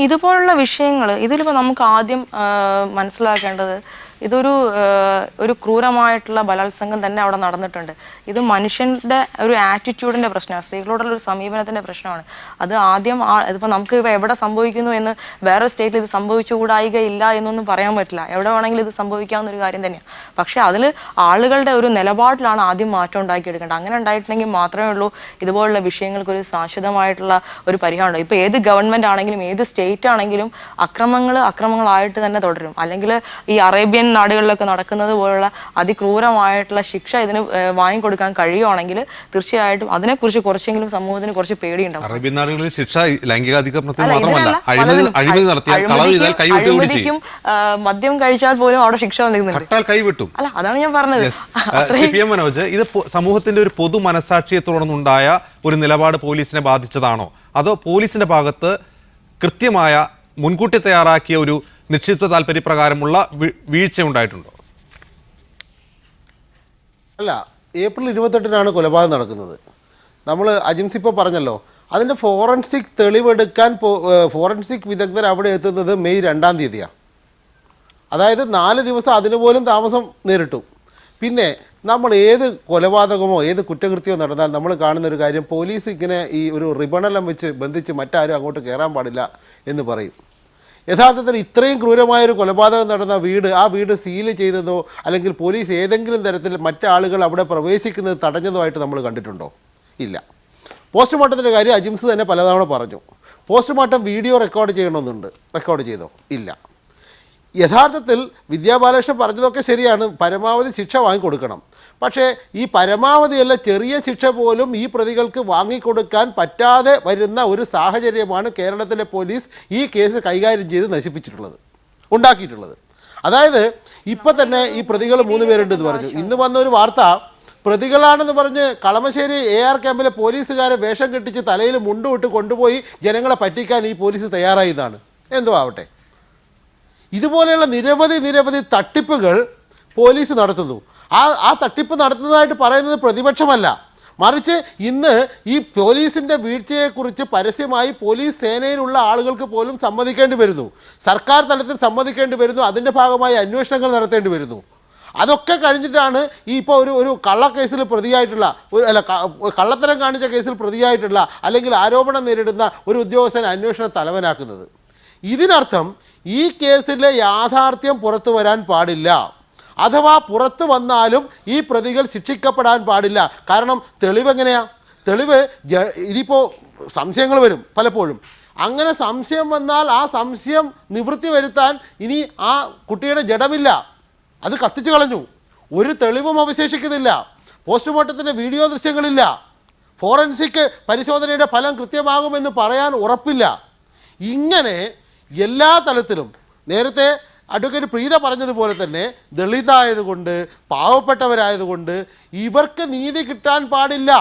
ഇതുപോലുള്ള വിഷയങ്ങൾ ഇതിലിപ്പോൾ നമുക്ക് ആദ്യം മനസ്സിലാക്കേണ്ടത് ഒരു ക്രൂരമായിട്ടുള്ള ബലാത്സംഗം തന്നെ അവിടെ നടന്നിട്ടുണ്ട്. ഇത് മനുഷ്യൻ്റെ ഒരു ആറ്റിറ്റ്യൂഡിൻ്റെ പ്രശ്നമാണ്, സ്ത്രീകളോടുള്ള ഒരു സമീപനത്തിൻ്റെ പ്രശ്നമാണ്. അത് ആദ്യം ഇതിപ്പോൾ നമുക്ക് ഇപ്പോൾ എവിടെ സംഭവിക്കുന്നു എന്ന് വേറെ സ്റ്റേറ്റിൽ ഇത് സംഭവിച്ചുകൂടായികയില്ല എന്നൊന്നും പറയാൻ പറ്റില്ല. എവിടെ വേണമെങ്കിലും ഇത് സംഭവിക്കാവുന്ന ഒരു കാര്യം തന്നെയാണ്. പക്ഷേ അതിൽ ആളുകളുടെ ഒരു നിലപാടിലാണ് ആദ്യം മാറ്റം ഉണ്ടാക്കിയെടുക്കേണ്ടത്. അങ്ങനെ ഉണ്ടായിട്ടുണ്ടെങ്കിൽ മാത്രമേ ഉള്ളൂ ഇതുപോലുള്ള വിഷയങ്ങൾക്കൊരു ശാശ്വതമായിട്ടുള്ള ഒരു പരിഹാരം ഉണ്ടാവും. ഇപ്പോൾ ഏത് ഗവൺമെൻറ് ആണെങ്കിലും ഏത് സ്റ്റേറ്റ് ആണെങ്കിലും അക്രമങ്ങളായിട്ട് തന്നെ തുടരും. അല്ലെങ്കിൽ ഈ അറേബ്യൻ നാടുകളിലൊക്കെ നടക്കുന്നത് പോലുള്ള അതിക്രൂരമായിട്ടുള്ള ശിക്ഷ ഇതിന് വാങ്ങിക്കൊടുക്കാൻ കഴിയുവാണെങ്കിൽ തീർച്ചയായിട്ടും അതിനെക്കുറിച്ച് കുറച്ചെങ്കിലും സമൂഹത്തിന് കുറച്ച് പേടിയുണ്ടാവും. അറേബ്യൻ നാടുകളിൽ ശിക്ഷ ലൈംഗികാധിക്രമത്തിന് മാത്രമല്ല, അഴിമതി നടത്തിയാൽ, കളവ് ചെയ്താൽ അഴിമതിക്കും മദ്യം കഴിച്ചാൽ പോലും അവിടെ ശിക്ഷ നിൽക്കുന്നുണ്ട്. കൈവിട്ടും. അല്ല, അതാണ് ഞാൻ പറഞ്ഞത്. പി. എം. മനോജ്, ഇത് സമൂഹത്തിന്റെ ഒരു പൊതു മനസാക്ഷിയെ തുടർന്നുണ്ടായ ഒരു നിലപാട് പോലീസിനെ ബാധിച്ചതാണോ, അതോ പോലീസിന്റെ ഭാഗത്ത് കൃത്യമായ മുൻകൂട്ടി തയ്യാറാക്കിയ ഒരു നിശ്ചിത താല്പര്യപ്രകാരമുള്ള വീഴ്ച ഉണ്ടായിട്ടുണ്ടോ? അല്ല, ഏപ്രിൽ 28-നാണ് കൊലപാതകം നടക്കുന്നത്. നമ്മൾ അജിംസ് ഇപ്പോൾ പറഞ്ഞല്ലോ, അതിൻ്റെ ഫോറൻസിക് തെളിവെടുക്കാൻ ഫോറൻസിക് വിദഗ്ധർ അവിടെ എത്തുന്നത് മെയ് 2-ാം തീയതിയാണ്. അതായത് 4 ദിവസം അതിന് പോലും താമസം നേരിട്ടു. പിന്നെ നമ്മൾ ഏത് കൊലപാതകമോ ഏത് കുറ്റകൃത്യമോ നടന്നാൽ നമ്മൾ കാണുന്നൊരു കാര്യം, പോലീസ് ഇങ്ങനെ ഈ ഒരു റിബണെല്ലാം വെച്ച് ബന്ധിച്ച് മറ്റാരും അങ്ങോട്ട് കയറാൻ പാടില്ല എന്ന് പറയും. യഥാർത്ഥത്തിൽ ഇത്രയും ക്രൂരമായൊരു കൊലപാതകം നടന്ന ആ വീട് സീല് ചെയ്തതോ അല്ലെങ്കിൽ പോലീസ് ഏതെങ്കിലും തരത്തിൽ മറ്റാളുകൾ അവിടെ പ്രവേശിക്കുന്നത് തടഞ്ഞതോ ആയിട്ട് നമ്മൾ കണ്ടിട്ടുണ്ടോ? ഇല്ല. പോസ്റ്റ്മോർട്ടത്തിൻ്റെ കാര്യം അജിംസ് തന്നെ പലതവണ പറഞ്ഞു. പോസ്റ്റ്മോർട്ടം വീഡിയോ റെക്കോർഡ് ചെയ്യണമെന്നുണ്ട്. റെക്കോർഡ് ചെയ്തോ? ഇല്ല. യഥാർത്ഥത്തിൽ വിദ്യാബാലകൃഷ്ണൻ പറഞ്ഞതൊക്കെ ശരിയാണ്, പരമാവധി ശിക്ഷ വാങ്ങിക്കൊടുക്കണം. പക്ഷേ ഈ പരമാവധിയല്ല, ചെറിയ ശിക്ഷ പോലും ഈ പ്രതികൾക്ക് വാങ്ങിക്കൊടുക്കാൻ പറ്റാതെ വരുന്ന ഒരു സാഹചര്യമാണ് കേരളത്തിലെ പോലീസ് ഈ കേസ് കൈകാര്യം ചെയ്ത് ഉണ്ടാക്കിയിട്ടുള്ളത്. അതായത് ഇപ്പം തന്നെ ഈ പ്രതികൾ 3 പേരുണ്ടെന്ന് പറഞ്ഞു. ഇന്ന് വന്ന ഒരു വാർത്ത, പ്രതികളാണെന്ന് പറഞ്ഞ് കളമശ്ശേരി AR ക്യാമ്പിലെ പോലീസുകാരെ വേഷം കെട്ടിച്ച് തലയിൽ മുണ്ടുവിട്ട് കൊണ്ടുപോയി ജനങ്ങളെ പറ്റിക്കാൻ ഈ പോലീസ് തയ്യാറായതാണ്. എന്തോ ആവട്ടെ, ഇതുപോലെയുള്ള നിരവധി തട്ടിപ്പുകൾ പോലീസ് നടത്തുന്നു. ആ തട്ടിപ്പ് നടത്തുന്നതായിട്ട് പറയുന്നത് പ്രതിപക്ഷമല്ല, മറിച്ച് ഇന്ന് ഈ പോലീസിൻ്റെ വീഴ്ചയെക്കുറിച്ച് പരസ്യമായി പോലീസ് സേനയിലുള്ള ആളുകൾക്ക് പോലും സമ്മതിക്കേണ്ടി വരുന്നു, സർക്കാർ തലത്തിൽ സമ്മതിക്കേണ്ടി വരുന്നു, അതിൻ്റെ ഭാഗമായി അന്വേഷണങ്ങൾ നടത്തേണ്ടി വരുന്നു. അതൊക്കെ കഴിഞ്ഞിട്ടാണ് ഈ ഇപ്പോൾ ഒരു കള്ളക്കേസിൽ പ്രതിയായിട്ടുള്ള കള്ളത്തരം കാണിച്ച കേസിൽ പ്രതിയായിട്ടുള്ള അല്ലെങ്കിൽ ആരോപണം നേരിടുന്ന ഒരു ഉദ്യോഗസ്ഥനെ അന്വേഷണ തലവനാക്കുന്നത്. ഇതിനർത്ഥം ഈ കേസിലെ യാഥാർത്ഥ്യം പുറത്തു വരാൻ പാടില്ല, അഥവാ പുറത്തു വന്നാലും ഈ പ്രതികൾ ശിക്ഷിക്കപ്പെടാൻ പാടില്ല. കാരണം തെളിവെങ്ങനെയാണ്? തെളിവ് ഇനിയിപ്പോൾ സംശയങ്ങൾ വരും പലപ്പോഴും. അങ്ങനെ സംശയം വന്നാൽ ആ സംശയം നിവൃത്തി വരുത്താൻ ഇനി ആ കുട്ടിയുടെ ജഡമില്ല, അത് കത്തിച്ചു കളഞ്ഞു, ഒരു തെളിവും അവശേഷിക്കുന്നില്ല, പോസ്റ്റ്മോർട്ടത്തിൻ്റെ വീഡിയോ ദൃശ്യങ്ങളില്ല, ഫോറൻസിക് പരിശോധനയുടെ ഫലം കൃത്യമാകുമെന്ന് പറയാൻ ഉറപ്പില്ല. ഇങ്ങനെ എല്ലാ തലത്തിലും നേരത്തെ അഡ്വക്കേറ്റ് പ്രീത പറഞ്ഞതുപോലെ തന്നെ ദളിതായതുകൊണ്ട് പാവപ്പെട്ടവരായതുകൊണ്ട് ഇവർക്ക് നീതി കിട്ടാൻ പാടില്ല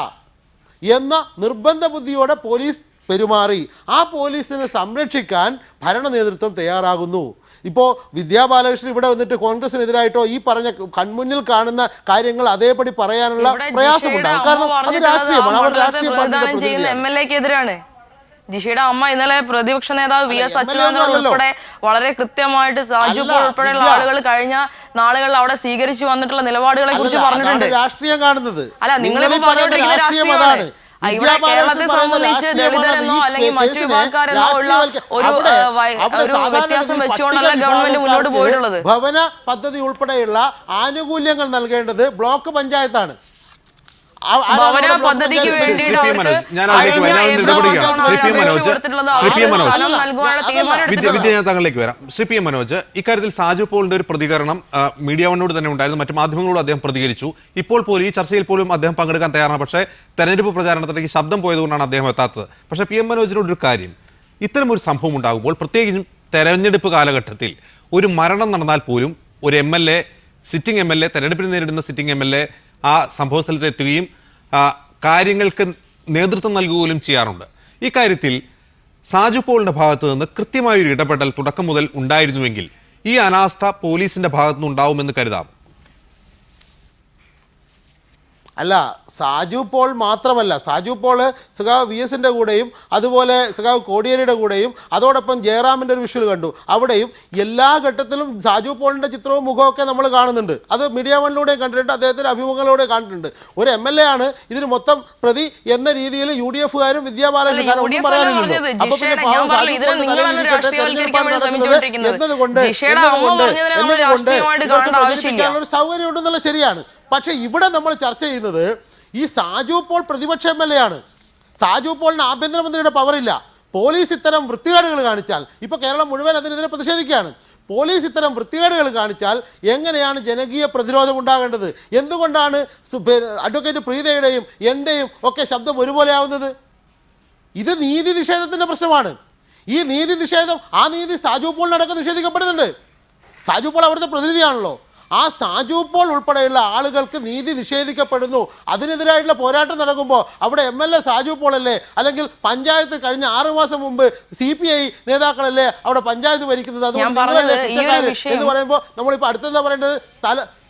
എന്ന നിർബന്ധ ബുദ്ധിയോടെ പോലീസ് പെരുമാറി. ആ പോലീസിനെ സംരക്ഷിക്കാൻ ഭരണ നേതൃത്വം തയ്യാറാകുന്നു. ഇപ്പോൾ വിദ്യാബാലകൃഷ്ണൻ ഇവിടെ വന്നിട്ട് കോൺഗ്രസിനെതിരായിട്ടോ ഈ പറഞ്ഞ കൺമുന്നിൽ കാണുന്ന കാര്യങ്ങൾ അതേപടി പറയാനുള്ള പ്രയാസമുണ്ടാകും. കാരണം അത് രാഷ്ട്രീയമാണ്, അവർ രാഷ്ട്രീയ പാർട്ടിയുടെ പ്രതിനിധിയാണ്. ജിഷയുടെ അമ്മ ഇന്നലെ പ്രതിപക്ഷ നേതാവ് VS അച്യുതാനന്ദൻ ഉൾപ്പെടെ വളരെ കൃത്യമായിട്ട് സാജു ഉൾപ്പെടെയുള്ള ആളുകൾ കഴിഞ്ഞ നാളുകളിൽ അവിടെ സ്വീകരിച്ചു വന്നിട്ടുള്ള നിലപാടുകളെ കുറിച്ച് പറഞ്ഞിട്ടുണ്ട്. രാഷ്ട്രീയം കാണുന്നത് അല്ല, നിങ്ങളിപ്പോ പറഞ്ഞുകൊണ്ടിരിക്കുന്ന രാഷ്ട്രീയമാണ്. ഇവിടെ കേരളത്തെ സംബന്ധിച്ച് ദളിതരെന്നോ അല്ലെങ്കിൽ മറ്റു വിഭാഗക്കാരെന്നോ ഉള്ള ഒരു വ്യത്യാസം വെച്ചുകൊണ്ടല്ല ഗവൺമെന്റ് മുന്നോട്ട് പോയിട്ടുള്ളത്. ഭവന പദ്ധതി ഉൾപ്പെടെയുള്ള ആനുകൂല്യങ്ങൾ നൽകേണ്ടത് ബ്ലോക്ക് പഞ്ചായത്താണ്. ഭവന പദ്ധതിക്ക് വേണ്ടിയിട്ട് താങ്കളിലേക്ക് വരാം. ശ്രീ പി. എം. മനോജ്, ഇക്കാര്യത്തിൽ സാജു പോളിന്റെ ഒരു പ്രതികരണം മീഡിയ വണ്ണോട് തന്നെ ഉണ്ടായിരുന്നു, മറ്റു മാധ്യമങ്ങളോട് അദ്ദേഹം പ്രതികരിച്ചു. ഇപ്പോൾ പോലും ഈ ചർച്ചയിൽ പോലും അദ്ദേഹം പങ്കെടുക്കാൻ തയ്യാറാണ്, പക്ഷേ തെരഞ്ഞെടുപ്പ് പ്രചാരണത്തിലേക്ക് ശബ്ദം പോയതുകൊണ്ടാണ് അദ്ദേഹം എത്താത്തത്. പക്ഷേ പി. എം. മനോജിനോട് ഒരു കാര്യം, ഇത്തരമൊരു സംഭവം ഉണ്ടാകുമ്പോൾ പ്രത്യേകിച്ചും തെരഞ്ഞെടുപ്പ് കാലഘട്ടത്തിൽ ഒരു മരണം നടന്നാൽ പോലും ഒരു MLA, സിറ്റിംഗ് MLA, തെരഞ്ഞെടുപ്പിന് നേരിടുന്ന സിറ്റിംഗ് MLA ആ സംഭവ സ്ഥലത്ത് എത്തുകയും കാര്യങ്ങൾക്ക് നേതൃത്വം നൽകുകയും ചെയ്യാറുണ്ട്. ഇക്കാര്യത്തിൽ സാജു പോളിന്റെ ഭാഗത്ത് നിന്ന് കൃത്യമായൊരു ഇടപെടൽ തുടക്കം മുതൽ ഉണ്ടായിരുന്നുവെങ്കിൽ ഈ അനാസ്ഥ പോലീസിന്റെ ഭാഗത്തുനിന്ന് ഉണ്ടാവുമെന്ന് കരുതാം. അല്ല, സാജു പോൾ മാത്രമല്ല, സാജു പോൾ സഖാവ് VS-ൻ്റെ കൂടെയും അതുപോലെ സഖാവ് കോടിയേരിയുടെ കൂടെയും അതോടൊപ്പം ജയറാമിൻ്റെ ഒരു വിഷ്വൽ കണ്ടു. അവിടെയും എല്ലാ ഘട്ടത്തിലും സാജു പോളിൻ്റെ ചിത്രവും മുഖമൊക്കെ നമ്മൾ കാണുന്നുണ്ട്. അത് മീഡിയ വണ്ണിലൂടെ കണ്ടിട്ടുണ്ട്, അദ്ദേഹത്തിൻ്റെ അഭിമുഖങ്ങളിലൂടെ കണ്ടിട്ടുണ്ട്. ഒരു MLA ആണ് ഇതിന് മൊത്തം പ്രതി എന്ന രീതിയിൽ UDF-കാരും വിദ്യാബാലകൃഷ്ണനും ഒന്നും പറയാനില്ലല്ലോ. അപ്പോൾ പിന്നെ പാവം സാജു പോളിന്റെ തലയിലിരിക്കട്ടെ തെരഞ്ഞെടുപ്പാണ് നടക്കുന്നത് എന്നതുകൊണ്ട് ഇവർക്ക് പ്രചരിപ്പിക്കാനുള്ള ഒരു സൗകര്യം ഉണ്ടെന്നുള്ള ശരിയാണ്. പക്ഷേ ഇവിടെ നമ്മൾ ചർച്ച ചെയ്യുന്നത് ഈ സാജു പോൾ പ്രതിപക്ഷ MLA ആണ്. സാജു പോളിന് ആഭ്യന്തരമന്ത്രിയുടെ പവറില്ല. പോലീസ് ഇത്തരം വൃത്തികേടുകൾ കാണിച്ചാൽ, ഇപ്പോൾ കേരളം മുഴുവൻ അതിനെതിരെ പ്രതിഷേധിക്കുകയാണ്. പോലീസ് ഇത്തരം വൃത്തികേടുകൾ കാണിച്ചാൽ എങ്ങനെയാണ് ജനകീയ പ്രതിരോധം ഉണ്ടാകേണ്ടത്? എന്തുകൊണ്ടാണ് അഡ്വക്കേറ്റ് പ്രീതയുടെയും എൻ്റെയും ഒക്കെ ശബ്ദം ഒരുപോലെ ആവുന്നത്? ഇത് നീതി നിഷേധത്തിൻ്റെ പ്രശ്നമാണ്. ഈ നീതി നിഷേധം, ആ നീതി സാജു പോളിനടക്കം നിഷേധിക്കപ്പെടുന്നുണ്ട്. സാജു പോൾ അവിടുത്തെ പ്രതിനിധിയാണല്ലോ. ആ സാജു പോൾ ഉൾപ്പെടെയുള്ള ആളുകൾക്ക് നീതി നിഷേധിക്കപ്പെടുന്നു. അതിനെതിരായിട്ടുള്ള പോരാട്ടം നടക്കുമ്പോൾ അവിടെ MLA സാജു പോളല്ലേ, അല്ലെങ്കിൽ പഞ്ചായത്ത് കഴിഞ്ഞ 6 മാസം മുമ്പ് CPI നേതാക്കളല്ലേ അവിടെ പഞ്ചായത്ത് ഭരിക്കുന്നത്? അതുകൊണ്ട് നിങ്ങളല്ലേ കുറ്റക്കാര് എന്ന് പറയുമ്പോൾ നമ്മളിപ്പോൾ അടുത്തെന്താ പറയേണ്ടത്?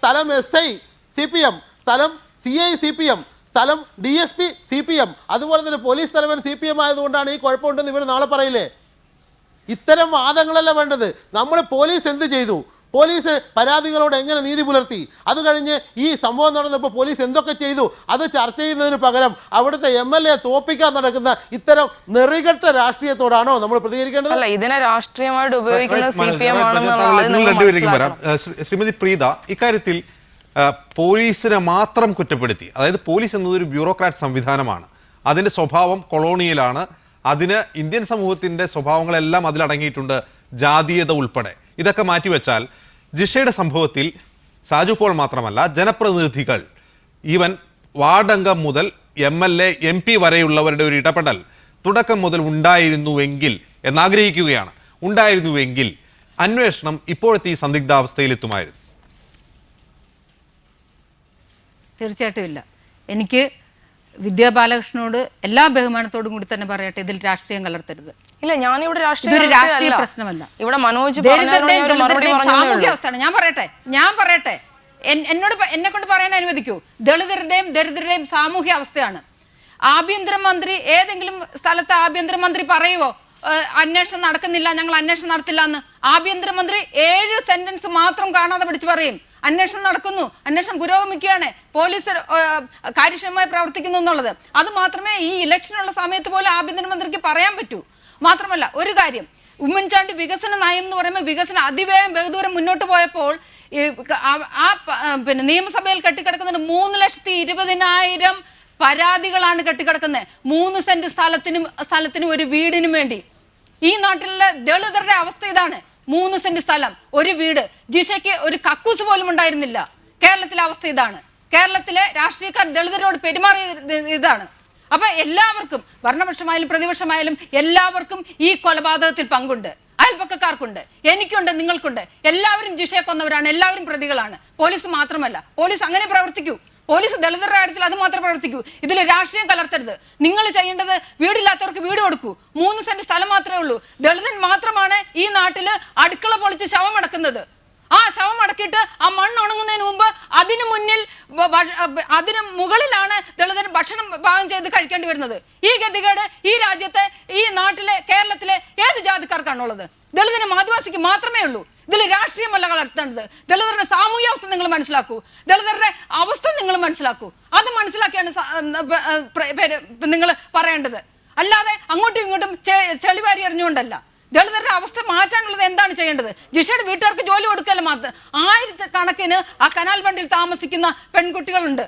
സ്ഥലം SI CPM, സ്ഥലം CI CPM, സ്ഥലം DSP CPM, അതുപോലെ തന്നെ പോലീസ് തലവൻ CPM ആയതുകൊണ്ടാണ് ഈ കുഴപ്പമുണ്ടെന്ന് ഇവർ നാളെ പറയില്ലേ? ഇത്തരം വാദങ്ങളല്ല വേണ്ടത്. നമ്മൾ പോലീസ് എന്ത് ചെയ്തു, പോലീസ് പരാതികളോട് എങ്ങനെ നീതി പുലർത്തി, അത് കഴിഞ്ഞ് ഈ സംഭവം നടന്നപ്പോൾ പോലീസ് എന്തൊക്കെ ചെയ്തു, അത് ചർച്ച ചെയ്യുന്നതിന് പകരം അവിടുത്തെ MLA തോപ്പിക്കാൻ നടക്കുന്ന ഇത്തരം നെറികെട്ട രാഷ്ട്രീയത്തോടാണോ നമ്മൾ പ്രതികരിക്കേണ്ടത്? അല്ല, ഇതിനെ രാഷ്ട്രീയമായിട്ട് ഉപയോഗിക്കുന്ന CPM വരാം. ശ്രീമതി പ്രീത, ഇക്കാര്യത്തിൽ പോലീസിനെ മാത്രം കുറ്റപ്പെടുത്തി, അതായത് പോലീസ് എന്നതൊരു ബ്യൂറോക്രാറ്റ് സംവിധാനമാണ്, അതിൻ്റെ സ്വഭാവം കൊളോണിയലാണ്, അതിന് ഇന്ത്യൻ സമൂഹത്തിൻ്റെ സ്വഭാവങ്ങളെല്ലാം അതിലടങ്ങിയിട്ടുണ്ട്, ജാതീയത ഉൾപ്പെടെ. ഇതൊക്കെ മാറ്റിവെച്ചാൽ ജിഷയുടെ സംഭവത്തിൽ സാജു പോൾ മാത്രമല്ല, ജനപ്രതിനിധികൾ, ഈവൻ വാർഡംഗം മുതൽ MLA MP വരെയുള്ളവരുടെ ഒരു ഇടപെടൽ തുടക്കം മുതൽ ഉണ്ടായിരുന്നുവെങ്കിൽ എന്നാഗ്രഹിക്കുകയാണ്. ഉണ്ടായിരുന്നുവെങ്കിൽ അന്വേഷണം ഇപ്പോഴത്തെ ഈ സന്ദിഗ്ധാവസ്ഥയിലെത്തുമായിരുന്നു. തീർച്ചയായിട്ടും ഇല്ല. എനിക്ക് വിദ്യാബാലകൃഷ്ണനോട് എല്ലാ ബഹുമാനത്തോടും കൂടി തന്നെ പറയട്ടെ, ഇതിൽ രാഷ്ട്രീയം കലർത്തരുത്. ഇല്ല, ഞാനിവിടെ ഇതൊരു രാഷ്ട്രീയ പ്രശ്നമല്ല. ഇവിടെ മനോജ് സാമൂഹ്യ അവസ്ഥയാണ്. ഞാൻ പറയട്ടെ എന്നെ കൊണ്ട് പറയാൻ അനുവദിക്കൂ. ദളിതരുടെയും ദരിദ്രരുടെയും സാമൂഹ്യ അവസ്ഥയാണ്. ആഭ്യന്തരമന്ത്രി ഏതെങ്കിലും സ്ഥലത്ത് ആഭ്യന്തരമന്ത്രി പറയുവോ അന്വേഷണം നടക്കുന്നില്ല, ഞങ്ങൾ അന്വേഷണം നടത്തില്ല എന്ന്? ആഭ്യന്തരമന്ത്രി 7 സെന്റൻസ് മാത്രം കാണാതെ പിടിച്ചു പറയും അന്വേഷണം നടക്കുന്നു, അന്വേഷണം പുരോഗമിക്കുകയാണ്, പോലീസ് കാര്യക്ഷമമായി പ്രവർത്തിക്കുന്നു എന്നുള്ളത്. അത് മാത്രമേ ഈ ഇലക്ഷനുള്ള സമയത്ത് പോലും ആഭ്യന്തരമന്ത്രിക്ക് പറയാൻ പറ്റൂ. മാത്രമല്ല ഒരു കാര്യം, ഉമ്മൻചാണ്ടി വികസന നയം എന്ന് പറയുമ്പോൾ വികസനം അതിവേഗം ബഹുദൂരം മുന്നോട്ട് പോയപ്പോൾ പിന്നെ നിയമസഭയിൽ കെട്ടിക്കിടക്കുന്നുണ്ട് 3,20,000 പരാതികളാണ് കെട്ടിക്കിടക്കുന്നത്. 3 സെന്റ് സ്ഥലത്തിനും ഒരു വീടിനും വേണ്ടി. ഈ നാട്ടിലെ ദളിതരുടെ അവസ്ഥ ഇതാണ്. 3 സെന്റ് സ്ഥലം, ഒരു വീട്. ജിഷയ്ക്ക് ഒരു കക്കൂസ് പോലും ഉണ്ടായിരുന്നില്ല. കേരളത്തിലെ അവസ്ഥ ഇതാണ്. കേരളത്തിലെ രാഷ്ട്രീയക്കാർ ദളിതരോട് പെരുമാറിയ ഇതാണ്. അപ്പൊ എല്ലാവർക്കും, ഭരണപക്ഷമായാലും പ്രതിപക്ഷമായാലും എല്ലാവർക്കും ഈ കൊലപാതകത്തിൽ പങ്കുണ്ട്. അയൽപക്കക്കാർക്കുണ്ട്, എനിക്കുണ്ട്, നിങ്ങൾക്കുണ്ട്. എല്ലാവരും ജിഷയെ കൊന്നവരാണ്, എല്ലാവരും പ്രതികളാണ്. പോലീസ് മാത്രമല്ല, പോലീസ് അങ്ങനെ പ്രവർത്തിക്കൂ. പോലീസ് ദളിതരുടെ കാര്യത്തിൽ അത് മാത്രം പ്രവർത്തിക്കൂ. ഇതിൽ രാഷ്ട്രീയം കലർത്തരുത്. നിങ്ങൾ ചെയ്യേണ്ടത് വീടില്ലാത്തവർക്ക് വീട് കൊടുക്കൂ. 3 സെന്റ് സ്ഥലം മാത്രമേ ഉള്ളൂ. ദളിതൻ മാത്രമാണ് ഈ നാട്ടില് അടുക്കള പൊളിച്ച് ശവം അടക്കുന്നത്. ആ ശവം അടക്കിയിട്ട് ആ മണ്ണ് ഉണങ്ങുന്നതിന് മുമ്പ് അതിന് മുകളിലാണ് ദളിതന് ഭക്ഷണം പാകം ചെയ്ത് കഴിക്കേണ്ടി വരുന്നത്. ഈ ഗതികേട് ഈ രാജ്യത്തെ, ഈ നാട്ടിലെ, കേരളത്തിലെ ഏത് ജാതിക്കാർക്കാണുള്ളത്? ദളിതനും ആദിവാസിക്ക് മാത്രമേ ഉള്ളൂ. ഇതിൽ രാഷ്ട്രീയമല്ല കലർത്തേണ്ടത്. ദളിതരുടെ സാമൂഹ്യ അവസ്ഥ നിങ്ങൾ മനസ്സിലാക്കൂ, ദളിതരുടെ അവസ്ഥ നിങ്ങൾ മനസ്സിലാക്കൂ. അത് മനസ്സിലാക്കിയാണ് നിങ്ങൾ പറയേണ്ടത്. അല്ലാതെ അങ്ങോട്ടും ഇങ്ങോട്ടും ചെളിവാരി എറിഞ്ഞുകൊണ്ടല്ല. ദളിതരുടെ അവസ്ഥ മാറ്റാനുള്ളത് എന്താണ് ചെയ്യേണ്ടത്? ജിഷയുടെ വീട്ടുകാർക്ക് ജോലി കൊടുക്കല്ല മാത്രം. 1000 കണക്കിന് ആ കനാൽ ബണ്ടിൽ താമസിക്കുന്ന പെൺകുട്ടികളുണ്ട്.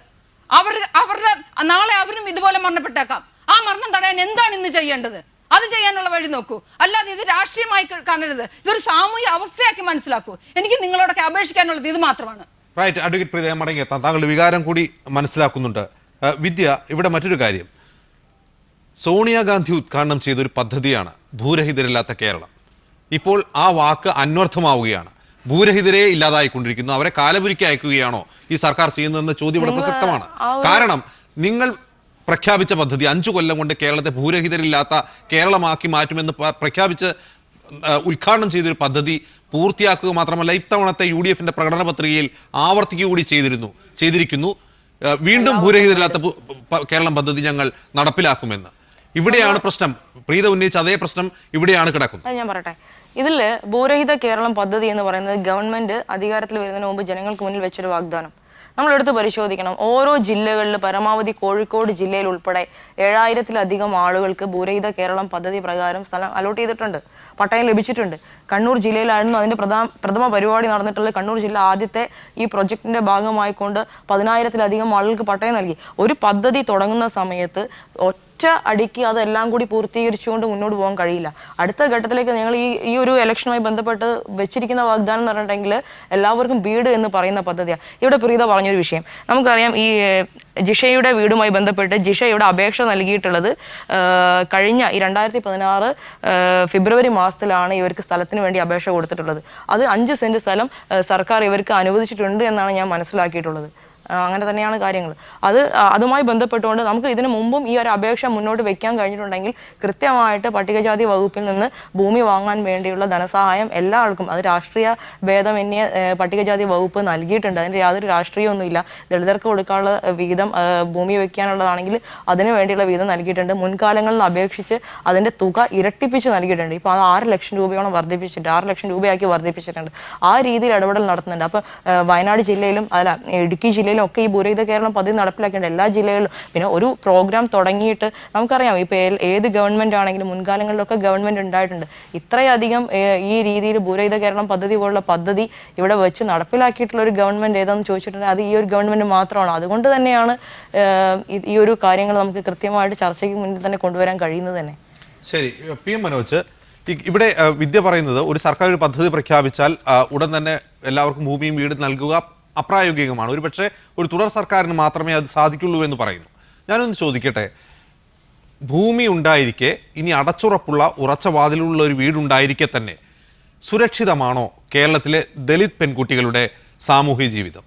അവരുടെ നാളെ അവരും ഇതുപോലെ മരണപ്പെട്ടേക്കാം. ആ മരണം തടയാൻ എന്താണ് ഇന്ന് ചെയ്യേണ്ടത്? അത് ചെയ്യാനുള്ള വഴി നോക്കൂ. അല്ലാതെ ഇത് രാഷ്ട്രീയമായി കാണരുത്. ഇതൊരു സാമൂഹ്യ അവസ്ഥയാക്കി മനസ്സിലാക്കൂ. എനിക്ക് നിങ്ങളോടൊക്കെ അപേക്ഷിക്കാനുള്ളത് ഇത് മാത്രമാണ്. റൈറ്റ്. അഡ്വക്കേറ്റ് പ്രീത, മടങ്ങിയെത്താം. താങ്കളുടെ വികാരം കൂടി മനസ്സിലാക്കുന്നുണ്ട്. വിദ്യ, ഇവിടെ മറ്റൊരു കാര്യം, സോണിയാഗാന്ധി ഉദ്ഘാടനം ചെയ്തൊരു പദ്ധതിയാണ് ഭൂരഹിതരില്ലാത്ത കേരളം. ഇപ്പോൾ ആ വാക്ക് അന്വർത്ഥമാവുകയാണ്. ഭൂരഹിതരെ ഇല്ലാതായിക്കൊണ്ടിരിക്കുന്നു, അവരെ കാലപുരിക്ക് അയക്കുകയാണോ ഈ സർക്കാർ ചെയ്യുന്നതെന്ന ചോദ്യം ഇവിടെ പ്രസക്തമാണ്. കാരണം നിങ്ങൾ പ്രഖ്യാപിച്ച പദ്ധതി 5 കൊല്ലം കൊണ്ട് കേരളത്തെ ഭൂരഹിതരില്ലാത്ത കേരളമാക്കി മാറ്റുമെന്ന് പ്രഖ്യാപിച്ച് ഉദ്ഘാടനം ചെയ്തൊരു പദ്ധതി പൂർത്തിയാക്കുക മാത്രമല്ല ഇത്തവണത്തെ UDF-ന്റെ പ്രകടന പത്രികയിൽ ആവർത്തിക്കുക കൂടി ചെയ്തിരിക്കുന്നു. വീണ്ടും ഭൂരഹിതരില്ലാത്ത കേരളം പദ്ധതി ഞങ്ങൾ നടപ്പിലാക്കുമെന്ന്. ഇവിടെയാണ് പ്രശ്നം. പ്രീത ഉന്നയിച്ച അതേ പ്രശ്നം ഇവിടെയാണ് കിടക്കുന്നത്. ഞാൻ പറയട്ടെ, ഇതിൽ ഭൂരഹിത കേരളം പദ്ധതി എന്ന് പറയുന്നത് ഗവൺമെന്റ് അധികാരത്തിൽ വരുന്നതിന് മുമ്പ് ജനങ്ങൾക്ക് മുന്നിൽ വെച്ചൊരു വാഗ്ദാനം. നമ്മളെടുത്ത് പരിശോധിക്കണം. ഓരോ ജില്ലകളിൽ പരമാവധി കോഴിക്കോട് ജില്ലയിൽ ഉൾപ്പെടെ 7000-ലധികം ആളുകൾക്ക് ഭൂരഹിത കേരളം പദ്ധതി പ്രകാരം സ്ഥലം അലോട്ട് ചെയ്തിട്ടുണ്ട്, പട്ടയം ലഭിച്ചിട്ടുണ്ട്. കണ്ണൂർ ജില്ലയിലായിരുന്നു അതിന്റെ പ്രഥമ പരിപാടി നടന്നിട്ടുള്ളത്. കണ്ണൂർ ജില്ല ആദ്യത്തെ ഈ പ്രൊജക്ടിന്റെ ഭാഗമായിക്കൊണ്ട് 10000-ലധികം ആളുകൾക്ക് പട്ടയം നൽകി. ഒരു പദ്ധതി തുടങ്ങുന്ന സമയത്ത് അടിക്ക് അതെല്ലാം കൂടി പൂർത്തീകരിച്ചുകൊണ്ട് മുന്നോട്ട് പോകാൻ കഴിയില്ല. അടുത്ത ഘട്ടത്തിലേക്ക് ഞങ്ങൾ ഈ ഒരു ഇലക്ഷനുമായി ബന്ധപ്പെട്ട് വെച്ചിരിക്കുന്ന വാഗ്ദാനം എന്ന് പറഞ്ഞിട്ടുണ്ടെങ്കിൽ എല്ലാവർക്കും വീട് എന്ന് പറയുന്ന പദ്ധതിയാണ്. ഇവിടെ പ്രീത പറഞ്ഞൊരു വിഷയം നമുക്കറിയാം. ഈ ജിഷയുടെ വീടുമായി ബന്ധപ്പെട്ട് ജിഷയുടെ അപേക്ഷ നൽകിയിട്ടുള്ളത് കഴിഞ്ഞ 2016 ഫെബ്രുവരി മാസത്തിലാണ് ഇവർക്ക് സ്ഥലത്തിന് വേണ്ടി അപേക്ഷ കൊടുത്തിട്ടുള്ളത്. അത് 5 സെന്റ് സ്ഥലം സർക്കാർ ഇവർക്ക് അനുവദിച്ചിട്ടുണ്ട് എന്നാണ് ഞാൻ മനസ്സിലാക്കിയിട്ടുള്ളത്. അങ്ങനെ തന്നെയാണ് കാര്യങ്ങൾ. അതുമായി ബന്ധപ്പെട്ടുകൊണ്ട് നമുക്ക് ഇതിനു മുമ്പും ഈ ഒരു അപേക്ഷ മുന്നോട്ട് വെക്കാൻ കഴിഞ്ഞിട്ടുണ്ടെങ്കിൽ കൃത്യമായിട്ട് പട്ടികജാതി വകുപ്പിൽ നിന്ന് ഭൂമി വാങ്ങാൻ വേണ്ടിയുള്ള ധനസഹായം എല്ലാ ആൾക്കും, അത് രാഷ്ട്രീയ ഭേദമന്യേ പട്ടികജാതി വകുപ്പ് നൽകിയിട്ടുണ്ട്. അതിന് യാതൊരു രാഷ്ട്രീയമൊന്നുമില്ല. ദളിതർക്ക് കൊടുക്കാനുള്ള വീതം ഭൂമി വയ്ക്കാനുള്ളതാണെങ്കിൽ അതിന് വേണ്ടിയുള്ള വീതം നൽകിയിട്ടുണ്ട്. മുൻകാലങ്ങളിൽ അപേക്ഷിച്ച് അതിൻ്റെ തുക ഇരട്ടിപ്പിച്ച് നൽകിയിട്ടുണ്ട്. ഇപ്പോൾ അത് 6 ലക്ഷം രൂപയോളം വർദ്ധിപ്പിച്ചിട്ടുണ്ട്, 6 ലക്ഷം രൂപയാക്കി വർദ്ധിപ്പിച്ചിട്ടുണ്ട്. ആ രീതിയിൽ ഇടപെടൽ നടത്തുന്നുണ്ട്. അപ്പോൾ വയനാട് ജില്ലയിലും ഇടുക്കി ജില്ലയിലും ഒക്കെ ഈ ഭൂരഹിത കേരളം പദ്ധതി നടപ്പിലാക്കേണ്ട എല്ലാ ജില്ലകളിലും. പിന്നെ ഒരു പ്രോഗ്രാം തുടങ്ങിയിട്ട് നമുക്കറിയാം, ഇപ്പോൾ ഏത് ഗവൺമെന്റ് ആണെങ്കിലും മുൻകാലങ്ങളിലൊക്കെ ഗവൺമെന്റ് ഉണ്ടായിട്ടുണ്ട്. ഇത്രയധികം ഈ രീതിയിൽ ഭൂരഹിത കേരളം പദ്ധതി പോലുള്ള പദ്ധതി ഇവിടെ വെച്ച് നടപ്പിലാക്കിയിട്ടുള്ള ഒരു ഗവൺമെന്റ് ഏതാണെന്ന് ചോദിച്ചിട്ടുണ്ടെങ്കിൽ അത് ഈ ഒരു ഗവൺമെന്റ് മാത്രമാണ്. അതുകൊണ്ട് തന്നെയാണ് ഈ ഒരു കാര്യങ്ങൾ നമുക്ക് കൃത്യമായിട്ട് ചർച്ചയ്ക്ക് മുന്നിൽ തന്നെ കൊണ്ടുവരാൻ കഴിയുന്നത് തന്നെ. ശരി, PM മനോജ്, ഇവിടെ വിദ്യ പറയുന്നത് ഒരു സർക്കാർ ഒരു പദ്ധതി പ്രഖ്യാപിച്ചാൽ ഉടൻ തന്നെ എല്ലാവർക്കും ഭൂമിയും വീട് നൽകുക അപ്രായോഗികമാണ്. ഒരുപക്ഷെ ഒരു തുടർ സർക്കാരിന് മാത്രമേ അത് സാധിക്കുള്ളൂ എന്ന് പറയുന്നു. ഞാനൊന്ന് ചോദിക്കട്ടെ, ഭൂമി ഉണ്ടായിരിക്കെ ഇനി അടച്ചുറപ്പുള്ള ഉറച്ച വാതിലുള്ള ഒരു വീടുണ്ടായിരിക്കെ തന്നെ സുരക്ഷിതമാണോ കേരളത്തിലെ ദലിത് പെൺകുട്ടികളുടെ സാമൂഹ്യ ജീവിതം?